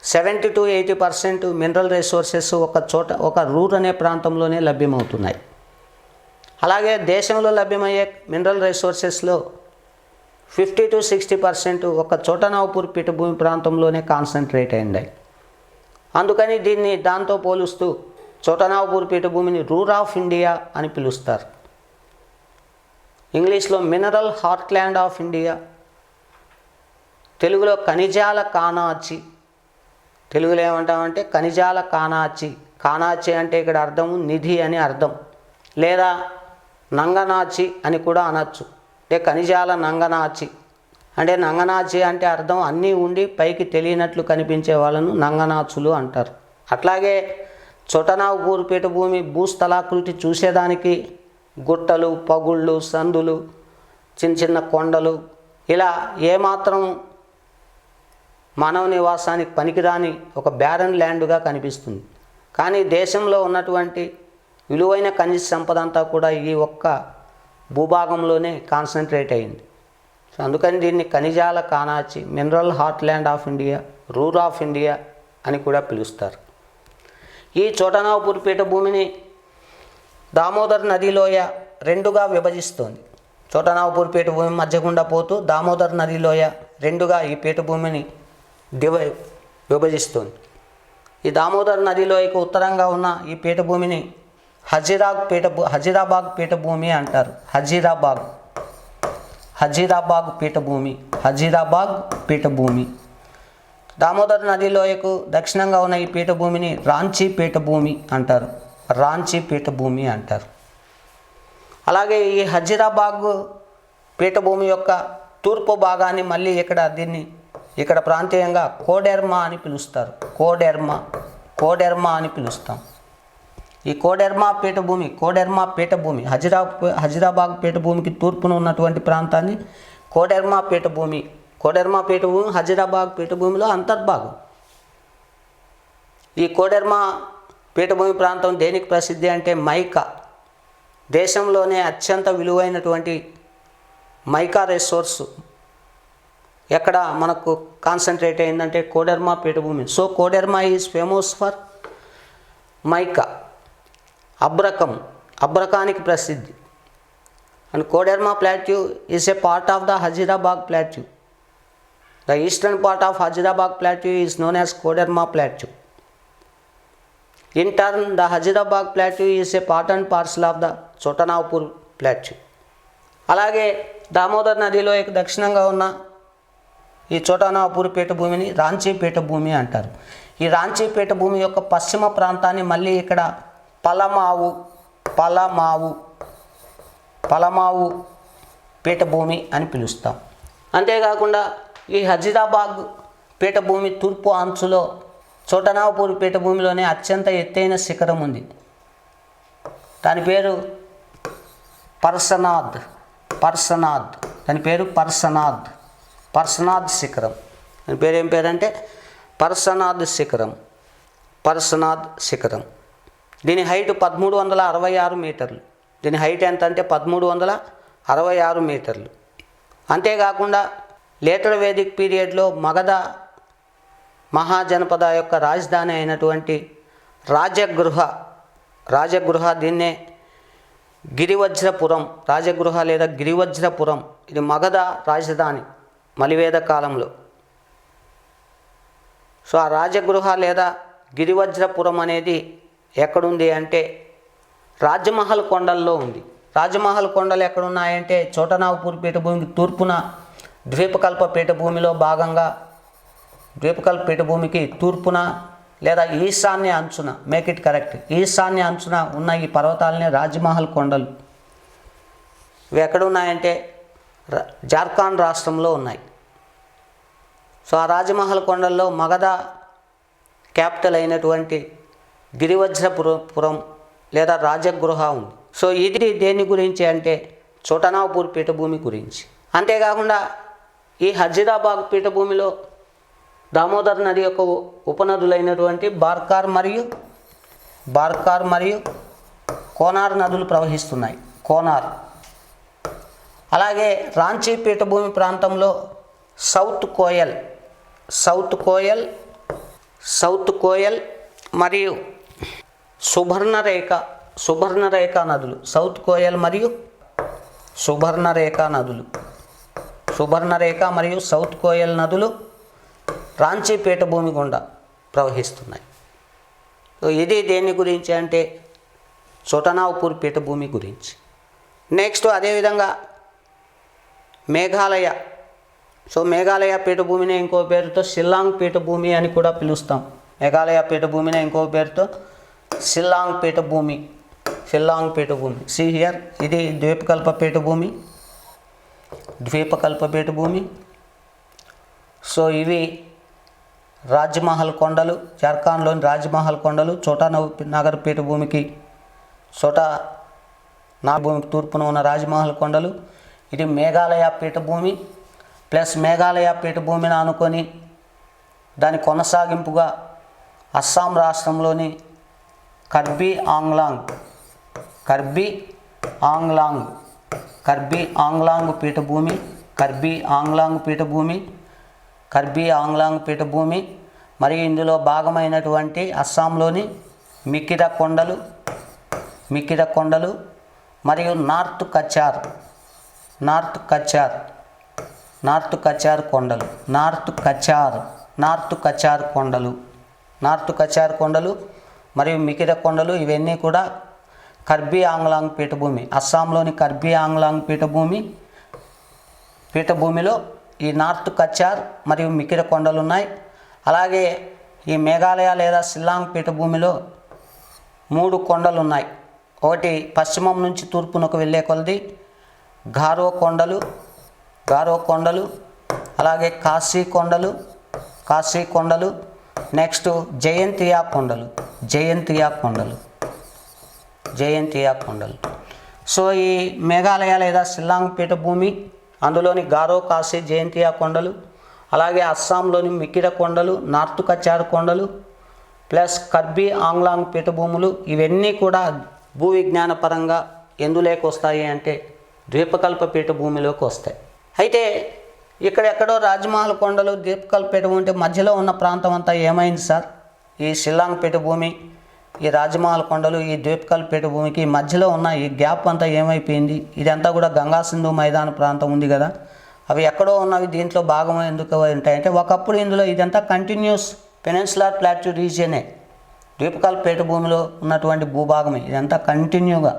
70 to 80% మినరల్ రిసోర్సెస్ ఒక రూర్ అనే ప్రాంతంలోనే లభ్యమవుతున్నాయి. అలాగే దేశంలో లభ్యమయ్యే మినరల్ రిసోర్సెస్లో 50 to 60% ఒక చోటనాగ్పూర్ పీఠభూమి ప్రాంతంలోనే కాన్సన్ట్రేట్ అయింది. అందుకని దీన్ని దాంతో పోలుస్తూ చోటనాగ్పూర్ పీఠభూమిని రూర్ ఆఫ్ ఇండియా అని పిలుస్తారు. ఇంగ్లీష్లో మినరల్ హార్ట్ల్యాండ్ ఆఫ్ ఇండియా, తెలుగులో ఖనిజాల కానాచి. తెలుగులో ఏమంటామంటే ఖనిజాల కానాచి. కానాచి అంటే ఇక్కడ అర్థము నిధి అని అర్థం, లేదా నంగనాచి అని కూడా అనొచ్చు. అంటే ఖనిజాల నంగనాచి అంటే నంగనాచి అంటే అర్థం అన్నీ ఉండి పైకి తెలియనట్లు కనిపించే వాళ్ళను నంగనాచులు అంటారు. అట్లాగే చోటనాగ్పూర్ పీఠభూమి భూస్థలాకృతి చూసేదానికి గుట్టలు, పగుళ్ళు, సందులు, చిన్న కొండలు ఇలా ఏమాత్రం మానవ నివాసానికి పనికిరాని ఒక బ్యారన్ ల్యాండ్గా కనిపిస్తుంది. కానీ దేశంలో ఉన్నటువంటి విలువైన ఖనిజ సంపద అంతా కూడా ఈ ఒక్క భూభాగంలోనే కాన్సన్ట్రేట్ అయింది. సో అందుకని దీన్ని ఖనిజాల కానాచి, mineral heartland of India, Ruhr of India అని కూడా పిలుస్తారు. ఈ చోటనాగ్పూర్ పీఠభూమిని దామోదర్ నదిలోయ రెండుగా విభజిస్తోంది. చోటనాగ్పూర్ పీఠభూమి మధ్య గుండా పోతూ దామోదర్ నదిలోయ రెండుగా ఈ పీఠభూమిని విభజిస్తుంది. ఈ దామోదర్ నదిలోకి ఉత్తరంగా ఉన్న ఈ పీఠభూమిని హజీరాబాగ్ పీఠభూమి అంటారు. హజీరాబాగ్ పీఠభూమి. దామోదర్ నదిలోయకు దక్షిణంగా ఉన్న ఈ పీఠభూమిని రాంచీ పీఠభూమి అంటారు. అలాగే ఈ హజీరాబాగ్ పీఠభూమి యొక్క తూర్పు భాగాన్ని మళ్ళీ ఇక్కడ ప్రాంతీయంగా కోడెర్మా అని పిలుస్తారు. కోడెర్మా అని పిలుస్తాం. ఈ కోడెర్మా పీఠభూమి హజీరాబాగ్ పీఠభూమికి తూర్పున ఉన్నటువంటి ప్రాంతాన్ని కోడెర్మా పీఠభూమి హజీరాబాగ్ పీఠభూమిలో అంతర్భాగం. ఈ కోడెర్మా పీఠభూమి ప్రాంతం దేనికి ప్రసిద్ధి అంటే మైకా. దేశంలోనే అత్యంత విలువైనటువంటి మైకా రిసోర్స్ ఎక్కడ మనకు కాన్సన్ట్రేట్ అయిందంటే కోడెర్మా పీఠభూమి. So Koderma is famous for mica. అబ్రకానికి ప్రసిద్ధి. And Koderma plateau is a part of the Hazaribagh plateau. The eastern part of Hazaribagh plateau is known as Koderma plateau. In turn, the Hajirabad plateau is a part and parcel of the Chotanagpur plateau. అలాగే దామోదర్ నదిలో దక్షిణంగా ఉన్న ఈ చోటనాగ్పూర్ పీఠభూమిని రాంచీ పీఠభూమి అంటారు. ఈ రాంచీ పీఠభూమి యొక్క పశ్చిమ ప్రాంతాన్ని మళ్ళీ ఇక్కడ పలమావు పీఠభూమి అని పిలుస్తాం. అంతేకాకుండా ఈ హజీరాబాగ్ పీఠభూమి తూర్పు అంచులో చోటనాగ్పూర్ పీఠభూమిలోనే అత్యంత ఎత్తైన శిఖరం ఉంది. దాని పేరు పర్సనాద్. దాని పేరు పర్సనాద్ శిఖరం. దాని పేరు ఏం పేరంటే పర్సనాద్ శిఖరం. దీని హైట్ 1366 మీటర్లు. దీని హైట్ ఎంత అంటే 1366 మీటర్లు. అంతేకాకుండా లేటర్ వేదిక్ పీరియడ్లో మగధ మహాజనపద యొక్క రాజధాని అయినటువంటి రాజగృహ దీన్నే గిరివజ్రపురం ఇది మగధ రాజధాని మలివేద కాలంలో. సో ఆ రాజగృహ లేదా గిరివజ్రపురం అనేది ఎక్కడుంది అంటే రాజమహల్ కొండల్లో ఉంది. రాజమహల్ కొండలు ఎక్కడున్నాయంటే చోటనాగ్పూర్ పీఠభూమికి తూర్పున ద్వీపకల్ప పీఠభూమిలో భాగంగా ద్వీపకల్ప పీఠభూమికి తూర్పున లేదా ఈశాన్య అంచున ఈశాన్య అంచున ఉన్న ఈ పర్వతాలనే రాజమహల్ కొండలు. ఇవి ఎక్కడున్నాయంటే జార్ఖండ్ రాష్ట్రంలో ఉన్నాయి. సో ఆ రాజమహల్ కొండల్లో మగధ క్యాపిటల్ అయినటువంటి గిరివజ్రపురం లేదా రాజగృహ ఉంది. సో ఇది దేని గురించి అంటే చోటనాగ్పూర్ పీఠభూమి గురించి. అంతేకాకుండా ఈ హజీరాబాగ్ పీఠభూమిలో దామోదర్ నది యొక్క ఉపనదులైనటువంటి బార్కార్ మరియు కోనార్ నదులు ప్రవహిస్తున్నాయి. అలాగే రాంచీ పీఠభూమి ప్రాంతంలో సౌత్ కోయల్ మరియు సుబర్ణరేఖ నదులు. సౌత్ కోయల్ మరియు సుబర్ణరేఖ మరియు సౌత్ కోయల్ నదులు రాంచీ పీఠభూమి గుండా ప్రవహిస్తున్నాయి. ఇది దేని గురించి అంటే చోటనాగ్పూర్ పీఠభూమి గురించి. నెక్స్ట్ అదేవిధంగా మేఘాలయ. సో మేఘాలయ పీఠభూమిని ఇంకో పేరుతో షిల్లాంగ్ పీఠభూమి అని కూడా పిలుస్తాం. మేఘాలయ పీఠభూమిని ఇంకో పేరుతో షిల్లాంగ్ పీఠభూమి. సి హియర్ ఇది ద్వీపకల్ప పీఠభూమి. సో ఇవి రాజ్మహల్ కొండలు, జార్ఖండ్లోని రాజ్మహల్ కొండలు. చోటానగర్ పీఠభూమికి తూర్పున ఉన్న రాజ్మహల్ కొండలు. ఇది మేఘాలయ పీఠభూమి ప్లస్ మేఘాలయ పీఠభూమిని అనుకొని దాని కొనసాగింపుగా అస్సాం రాష్ట్రంలోని కర్బీ ఆంగ్లాంగ్ పీఠభూమి మరియు ఇందులో భాగమైనటువంటి అస్సాంలోని మికిర కొండలు మరియు నార్త్ కచార్ కొండలు. నార్త్ కచార్ కొండలు మరియు మికిర కొండలు ఇవన్నీ కూడా కర్బీ ఆంగ్లాంగ్ పీఠభూమి, అస్సాంలోని కర్బీ ఆంగ్లాంగ్ పీఠభూమిలో ఈ నార్త్ కచార్ మరియు మికిర కొండలు ఉన్నాయి. అలాగే ఈ మేఘాలయ లేదా షిల్లాంగ్ పీఠభూమిలో 3 కొండలు ఉన్నాయి. ఒకటి పశ్చిమం నుంచి తూర్పునకు వెళ్ళే కొలది గారో కొండలు, అలాగే కాశీ కొండలు, నెక్స్ట్ జయంతియా కొండలు. సో ఈ మేఘాలయ లేదా షిల్లాంగ్ పీఠభూమి, అందులోని గారో, కాశీ, జయంతియా కొండలు, అలాగే అస్సాంలోని మికిర కొండలు, నార్త్ కచార్ కొండలు ప్లస్ కర్బీ ఆంగ్లాంగ్ పీఠభూములు ఇవన్నీ కూడా భూ విజ్ఞాన పరంగా ఎందులోకి వస్తాయి అంటే ద్వీపకల్ప పీఠభూమిలోకి వస్తాయి. అయితే ఇక్కడెక్కడో రాజ్మహల్ కొండలు ద్వీపకల్ప పీఠభూమి మధ్యలో ఉన్న ప్రాంతం అంతా ఏమైంది సార్? ఈ షిల్లాంగ్ పీఠభూమి, ఈ రాజ్మహల్ కొండలు, ఈ ద్వీపకల్ప పీఠభూమికి మధ్యలో ఉన్న ఈ గ్యాప్ అంతా ఏమైపోయింది? ఇదంతా కూడా గంగా సింధు మైదాన ప్రాంతం ఉంది కదా, అవి ఎక్కడో ఉన్నవి దీంట్లో భాగం ఎందుకు ఉంటాయంటే ఒకప్పుడు ఇందులో ఇదంతా కంటిన్యూస్ పెనిన్సులార్ ప్లాట్యూ రీజియనే, ద్వీపకల్ప పీఠభూమిలో ఉన్నటువంటి భూభాగమే ఇదంతా కంటిన్యూగా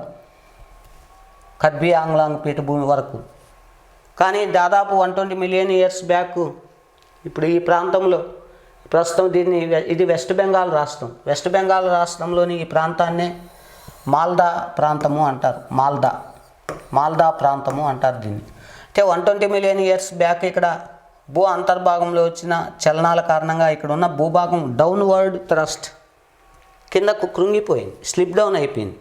కర్బీ ఆంగ్లాంగ్ పీఠభూమి వరకు. కానీ దాదాపు 120 మిలియన్ ఇయర్స్ బ్యాక్ ఇప్పుడు ఈ ప్రాంతంలో ప్రస్తుతం ఇది వెస్ట్ బెంగాల్ రాష్ట్రంలోని ఈ ప్రాంతాన్నే మాల్దా ప్రాంతము అంటారు. మాల్దా ప్రాంతము అంటారు దీన్ని. అంటే 120 మిలియన్ ఇయర్స్ బ్యాక్ ఇక్కడ భూ అంతర్భాగంలో వచ్చిన చలనాల కారణంగా ఇక్కడ ఉన్న భూభాగం డౌన్వర్డ్ థ్రస్ట్ కిందకు కృంగిపోయింది, స్లిప్ డౌన్ అయిపోయింది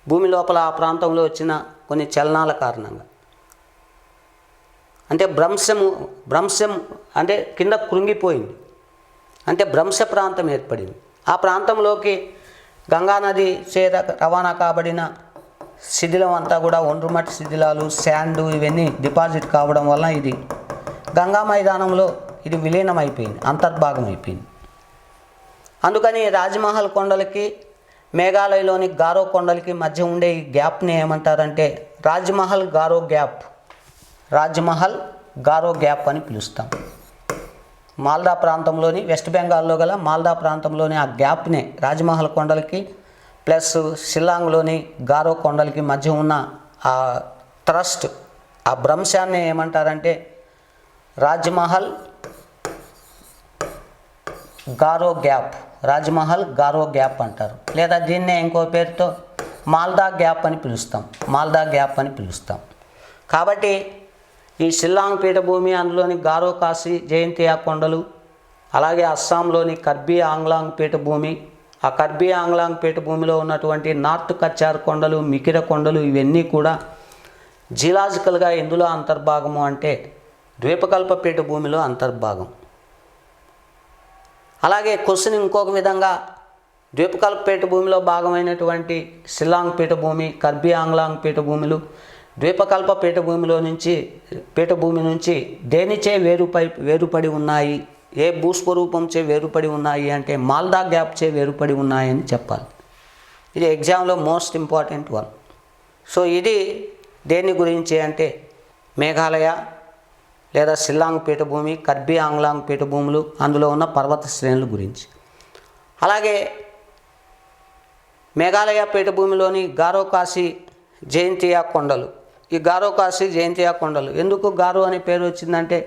భూమి లోపల ఆ ప్రాంతంలో వచ్చిన కొన్ని చలనాల కారణంగా. అంటే భ్రంశం అంటే కింద కృంగిపోయింది, అంటే భ్రంశ ప్రాంతం ఏర్పడింది. ఆ ప్రాంతంలోకి గంగానది చేత రవాణా కాబడిన శిథిలం అంతా కూడా ఒండ్రుమట్టి శిథిలాలు, శాండు ఇవన్నీ డిపాజిట్ కావడం వల్ల ఇది గంగా మైదానంలో ఇది విలీనం అయిపోయింది, అంతర్భాగం అయిపోయింది. అందుకని రాజ్మహల్ కొండలకి మేఘాలయలోని గారో కొండలకి మధ్య ఉండే ఈ గ్యాప్ని ఏమంటారంటే రాజ్మహల్ గారో గ్యాప్ అని పిలుస్తాం. మాల్దా ప్రాంతంలోని వెస్ట్ బెంగాల్లో గల మాల్దా ప్రాంతంలోని ఆ గ్యాప్నే రాజ్మహల్ కొండలకి ప్లస్ షిల్లాంగ్లోని గారో కొండలకి మధ్య ఉన్న ఆ థ్రస్ట్, ఆ భ్రంశాన్ని ఏమంటారంటే రాజ్మహల్ గారో గ్యాప్ అంటారు. లేదా దీన్నే ఇంకో పేరుతో మాల్దా గ్యాప్ అని పిలుస్తాం. కాబట్టి ఈ షిల్లాంగ్ పీఠభూమి, అందులోని గారో, కాశీ, జయంతియా కొండలు, అలాగే అస్సాంలోని కర్బీ ఆంగ్లాంగ్ పీఠభూమి, ఆ కర్బీ ఆంగ్లాంగ్ పీఠభూమిలో ఉన్నటువంటి నార్త్ కచార్ కొండలు, మికిర కొండలు ఇవన్నీ కూడా జియలాజికల్గా ఎందులో అంతర్భాగము అంటే ద్వీపకల్ప పీఠభూమిలో అంతర్భాగం. అలాగే క్వశ్చన్ ఇంకొక విధంగా, ద్వీపకల్ప పీఠభూమిలో భాగమైనటువంటి షిల్లాంగ్ పీఠభూమి, కర్బీ ఆంగ్లాంగ్ పీఠభూములు ద్వీపకల్ప పీఠభూమి నుంచి దేనిచే వేరుపడి ఉన్నాయి, ఏ భూస్వరూపంచే వేరుపడి ఉన్నాయి అంటే మాల్దా గ్యాప్చే వేరుపడి ఉన్నాయని చెప్పాలి. ఇది ఎగ్జామ్లో మోస్ట్ ఇంపార్టెంట్ వన్. సో ఇది దేని గురించి అంటే మేఘాలయ లేదా షిల్లాంగ్ పీఠభూమి, కర్బీ ఆంగ్లాంగ్ పీఠభూములు, అందులో ఉన్న పర్వత శ్రేణుల గురించి. అలాగే మేఘాలయ పీఠభూమిలోని గారో, కాశీ, జయంతియా కొండలు, ఈ గారో, కాశీ, జయంతియా కొండలు ఎందుకు గారో అనే పేరు వచ్చిందంటే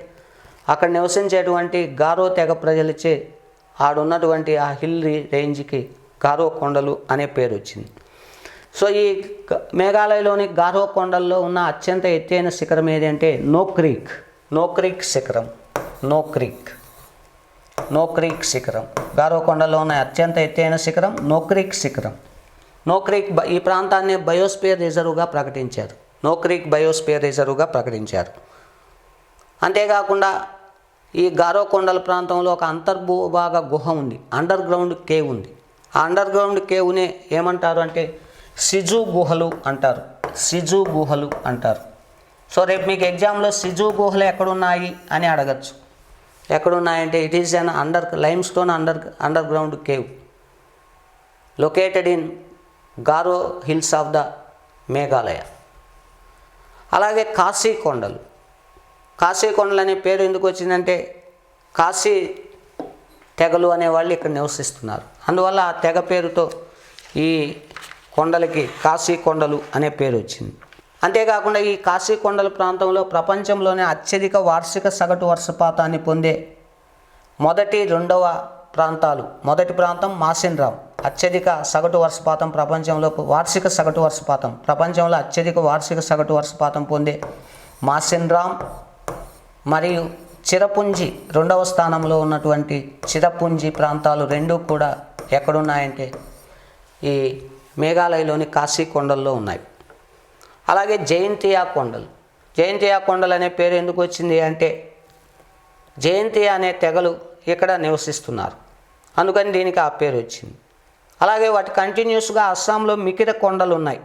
అక్కడ నివసించేటువంటి గారో తెగ ప్రజలచే ఆడున్నటువంటి ఆ హిల్ రేంజ్కి గారో కొండలు అనే పేరు వచ్చింది. సో ఈ మేఘాలయలోని గారో కొండల్లో ఉన్న అత్యంత ఎత్తైన శిఖరం ఏది అంటే నో క్రీక్ శిఖరం. గారో కొండలో ఉన్న అత్యంత ఎత్తైన శిఖరం నో క్రీక్ శిఖరం. ఈ ప్రాంతాన్ని బయోస్పియర్ రిజర్వ్గా ప్రకటించారు. అంతేకాకుండా ఈ గారో కొండల ప్రాంతంలో ఒక అంతర్భూభాగ గుహ ఉంది, అండర్ గ్రౌండ్ కేవ్ ఉంది. ఆ అండర్ గ్రౌండ్ కేవ్నే ఏమంటారు అంటే సిజు గుహలు అంటారు. సో రేపు మీకు ఎగ్జామ్లో సిజు గుహలు ఎక్కడున్నాయి అని అడగచ్చు. ఎక్కడున్నాయంటే it is an limestone underground cave located in Garo hills of the Meghalaya. అలాగే కాశీ కొండలు అనే పేరు ఎందుకు వచ్చిందంటే కాశీ తెగలు అనేవాళ్ళు ఇక్కడ నివసిస్తున్నారు. అందువల్ల ఆ తెగ పేరుతో ఈ కొండలకి కాశీ కొండలు అనే పేరు వచ్చింది. అంతేకాకుండా ఈ కాశీ కొండల ప్రాంతంలో ప్రపంచంలోనే అత్యధిక వార్షిక సగటు వర్షపాతాన్ని పొందే మొదటి ప్రాంతం మాసిన్రామ్. అత్యధిక సగటు వర్షపాతం ప్రపంచంలో అత్యధిక వార్షిక సగటు వర్షపాతం పొందే మాసిన్రామ్ మరియు చిరపుంజి రెండవ స్థానంలో ఉన్నటువంటి చిరపుంజి ప్రాంతాలు రెండూ కూడా ఎక్కడున్నాయంటే ఈ మేఘాలయలోని కాశీ కొండల్లో ఉన్నాయి. అలాగే జయంతియా కొండలు అనే పేరు ఎందుకు వచ్చింది అంటే జయంతియా అనే తెగలు ఇక్కడ నివసిస్తున్నారు, అందుకని దీనికి ఆ పేరు వచ్చింది. అలాగే వాటి కంటిన్యూస్గా అస్సాంలో మికిర కొండలు ఉన్నాయి.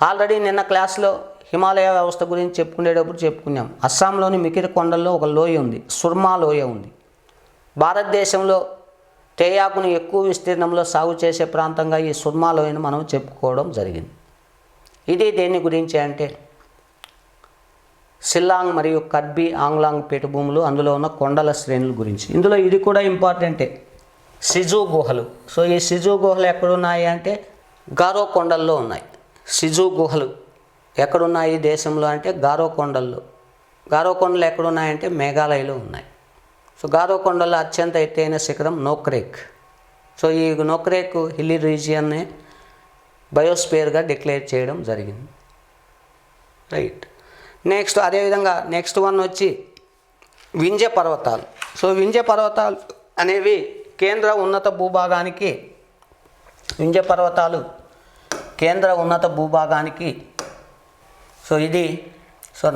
ఆల్రెడీ నిన్న క్లాస్లో హిమాలయ వ్యవస్థ గురించి చెప్పుకున్నాం. అస్సాంలోని మికిర కొండల్లో ఒక లోయ ఉంది, సుర్మా లోయ ఉంది. భారతదేశంలో తేయాకును ఎక్కువ విస్తీర్ణంలో సాగు చేసే ప్రాంతంగా ఈ సుర్మా లోయను మనం చెప్పుకోవడం జరిగింది. ఇది దేని గురించి అంటే షిల్లాంగ్ మరియు కర్బీ ఆంగ్లాంగ్ పీఠభూములు, అందులో ఉన్న కొండల శ్రేణుల గురించి. ఇందులో ఇది కూడా ఇంపార్టెంటే, సిజు గుహలు. సో ఈ సిజు గుహలు ఎక్కడున్నాయి అంటే గారో కొండల్లో ఉన్నాయి. సిజు గుహలు ఎక్కడున్నాయి దేశంలో అంటే గారో కొండల్లో. గారో కొండలు ఎక్కడున్నాయంటే మేఘాలయలో ఉన్నాయి. సో గారో కొండల్లో అత్యంత ఎత్తైన శిఖరం నోక్రేక్. సో ఈ నోక్రేక్ హిల్లీ రీజియన్ని బయోస్పియర్గా డిక్లేర్ చేయడం జరిగింది. రైట్. నెక్స్ట్ అదేవిధంగా నెక్స్ట్ వన్ వచ్చి వింధ్య పర్వతాలు. సో వింధ్య పర్వతాలు అనేవి కేంద్ర ఉన్నత భూభాగానికి సో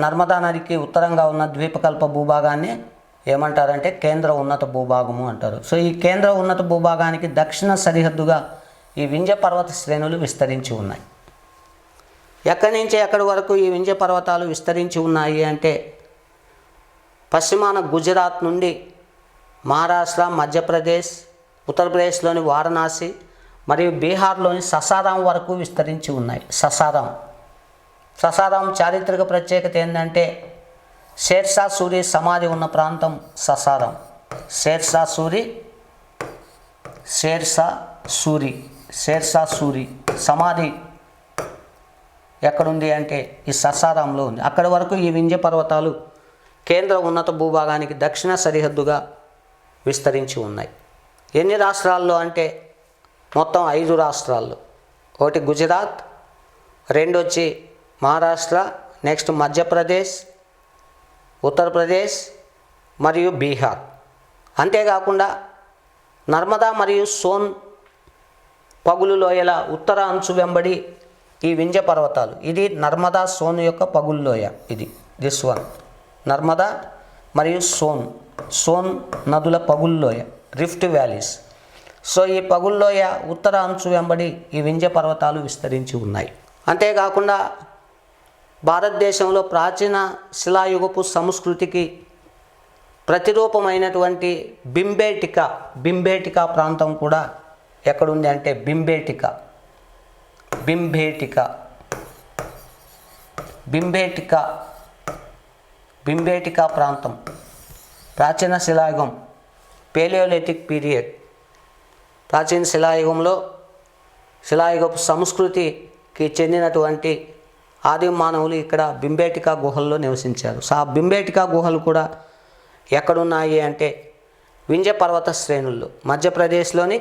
నర్మదా నదికి ఉత్తరంగా ఉన్న ద్వీపకల్ప భూభాగాన్ని ఏమంటారంటే కేంద్ర ఉన్నత భూభాగము అంటారు. సో ఈ కేంద్ర ఉన్నత భూభాగానికి దక్షిణ సరిహద్దుగా ఈ వింధ్య పర్వత శ్రేణులు విస్తరించి ఉన్నాయి. ఎక్కడి నుంచి ఎక్కడి వరకు ఈ వింధ్య పర్వతాలు విస్తరించి ఉన్నాయి అంటే పశ్చిమాన గుజరాత్ నుండి మహారాష్ట్ర, మధ్యప్రదేశ్, ఉత్తరప్రదేశ్లోని వారణాసి మరియు బీహార్లోని ససారాం వరకు విస్తరించి ఉన్నాయి. ససారాం చారిత్రక ప్రత్యేకత ఏంటంటే షేర్షా సూరి సమాధి ఉన్న ప్రాంతం ససారాం. షేర్షా సూరి సమాధి ఎక్కడుంది అంటే ఈ ససారాంలో ఉంది. అక్కడి వరకు ఈ వింధ్య పర్వతాలు కేంద్ర ఉన్నత భూభాగానికి దక్షిణ సరిహద్దుగా విస్తరించి ఉన్నాయి. ఎన్ని రాష్ట్రాల్లో అంటే మొత్తం 5 రాష్ట్రాల్లో. ఒకటి గుజరాత్, 2 వచ్చి మహారాష్ట్ర, నెక్స్ట్ మధ్యప్రదేశ్, ఉత్తరప్రదేశ్ మరియు బీహార్. అంతేకాకుండా నర్మదా మరియు సోన్ పగులు లోయల ఉత్తర అంచు వెంబడి ఈ వింధ్య పర్వతాలు. ఇది నర్మదా సోన్ యొక్క పగులు లోయ. దిస్ వన్ నర్మదా మరియు సోన్ నదుల పగులు లోయ, రిఫ్ట్ వ్యాలీస్. సో ఈ పగులు లోయ ఉత్తర అంచు వెంబడి ఈ వింధ్య పర్వతాలు విస్తరించి ఉన్నాయి. అంతేకాకుండా భారతదేశంలో ప్రాచీన శిలాయుగపు సంస్కృతికి ప్రతిరూపమైనటువంటి బింబేటికా ప్రాంతం కూడా ఎక్కడుంది అంటే బింబేటికా ప్రాంతం ప్రాచీన శిలాయుగం, పేలియోలిథిక్ పీరియడ్. ప్రాచీన శిలాయుగపు సంస్కృతికి చెందినటువంటి ఆదిమ మానవులు ఇక్కడ బింబేటికా గుహల్లో నివసించారు. సో ఆ బింబేటికా గుహలు కూడా ఎక్కడున్నాయి అంటే వింధ్య పర్వత శ్రేణుల్లో, మధ్యప్రదేశ్లోని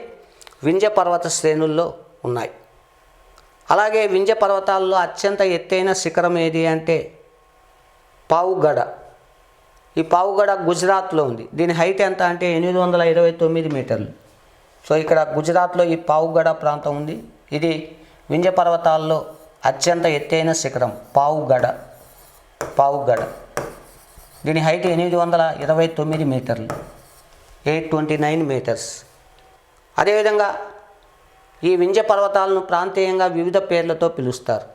వింధ్య పర్వత శ్రేణుల్లో ఉన్నాయి. అలాగే వింధ్య పర్వతాల్లో అత్యంత ఎత్తైన శిఖరం ఏది అంటే పావుగడ. ఈ పావుగడ గుజరాత్లో ఉంది. దీని హైట్ ఎంత అంటే 829 మీటర్లు. సో ఇక్కడ గుజరాత్లో ఈ పావుగడ ప్రాంతం ఉంది. ఇది వింధ్య పర్వతాల్లో అత్యంత ఎత్తైన శిఖరం పావుగడ. దీని హైట్ 829 మీటర్లు, 829 మీటర్స్. అదేవిధంగా ఈ వింధ్య పర్వతాలను ప్రాంతీయంగా వివిధ పేర్లతో పిలుస్తారు.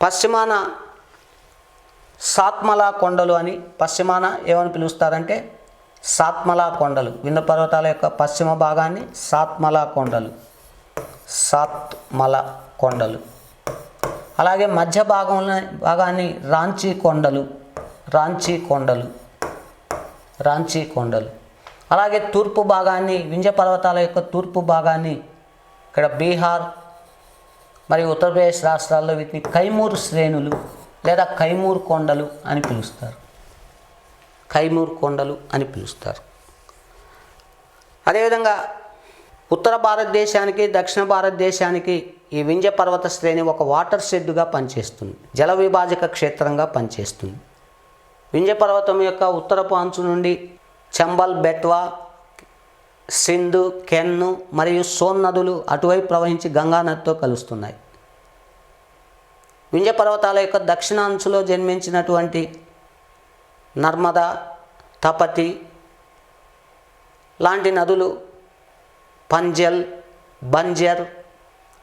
పశ్చిమాన సాత్మలా కొండలు అని, ఏమని పిలుస్తారంటే సాత్మలా కొండలు. వింధ్య పర్వతాల యొక్క పశ్చిమ భాగాన్ని సాత్మలా కొండలు. అలాగే మధ్య భాగాన్ని రాంచీ కొండలు. అలాగే తూర్పు భాగాన్ని, వింధ్య పర్వతాల యొక్క తూర్పు భాగాన్ని ఇక్కడ బీహార్ మరియు ఉత్తరప్రదేశ్ రాష్ట్రాల్లో వీటిని కైమూర్ శ్రేణులు లేదా కైమూర్ కొండలు అని పిలుస్తారు. కైమూర్ కొండలు అని పిలుస్తారు. అదేవిధంగా ఉత్తర భారతదేశానికి, దక్షిణ భారతదేశానికి ఈ వింధ్య పర్వత శ్రేణి ఒక వాటర్ షెడ్గా పనిచేస్తుంది, జల విభాజక క్షేత్రంగా పనిచేస్తుంది. వింధ్య పర్వతం యొక్క ఉత్తరపు అంచు నుండి చంబల్, బెట్వా, సింధు, కెన్ను మరియు సోన్ నదులు అటువైపు ప్రవహించి గంగా నదితో కలుస్తున్నాయి. వింధ్య పర్వతాల యొక్క దక్షిణ అంచులో జన్మించినటువంటి నర్మదా, తపతి లాంటి నదులు, పంజల్, బంజర్,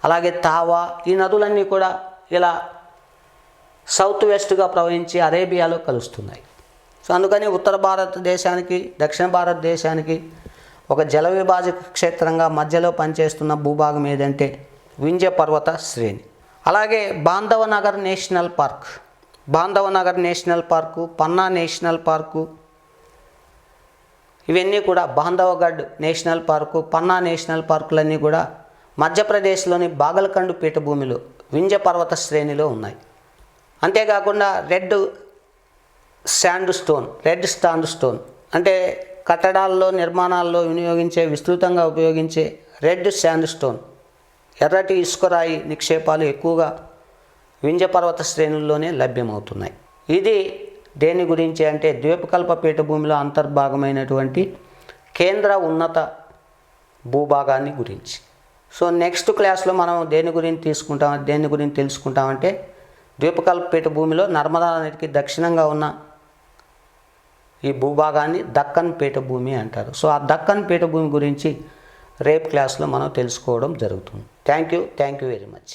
అలాగే తావా, ఈ నదులన్నీ కూడా ఇలా సౌత్ వెస్ట్గా ప్రవహించి అరేబియాలో కలుస్తున్నాయి. సో అందుకని ఉత్తర భారతదేశానికి, దక్షిణ భారతదేశానికి ఒక జల విభాజక క్షేత్రంగా మధ్యలో పనిచేస్తున్న భూభాగం ఏదంటే వింధ్య పర్వత శ్రేణి. అలాగే బాంధవనగర్ నేషనల్ పార్క్, బాంధవనగర్ నేషనల్ పార్కు, పన్నా నేషనల్ పార్కు, ఇవన్నీ కూడా బాంధవగఢ్ నేషనల్ పార్కు, పన్నా నేషనల్ పార్కులన్నీ కూడా మధ్యప్రదేశ్లోని బాగల్కండ్ పీఠభూమిలో వింధ్య పర్వత శ్రేణిలో ఉన్నాయి. అంతేకాకుండా రెడ్ శాండ్ స్టోన్ అంటే కట్టడాల్లో, నిర్మాణాల్లో విస్తృతంగా ఉపయోగించే రెడ్ శాండ్ స్టోన్, ఎర్రటి ఇసుకరాయి నిక్షేపాలు ఎక్కువగా వింధ్య పర్వత శ్రేణుల్లోనే లభ్యమవుతున్నాయి. ఇది దేని గురించి అంటే ద్వీపకల్ప పీఠభూమిలో అంతర్భాగమైనటువంటి కేంద్ర ఉన్నత భూభాగాన్ని గురించి. సో నెక్స్ట్ క్లాస్లో మనం దేని గురించి తెలుసుకుంటామంటే ద్వీపకల్ప పీఠభూమిలో నర్మదా నదికి దక్షిణంగా ఉన్న ఈ భూభాగాన్ని దక్కన్ పీఠభూమి అంటారు. సో ఆ దక్కన్ పీఠభూమి గురించి రేపు క్లాస్లో మనం తెలుసుకోవడం జరుగుతుంది. Thank you very much.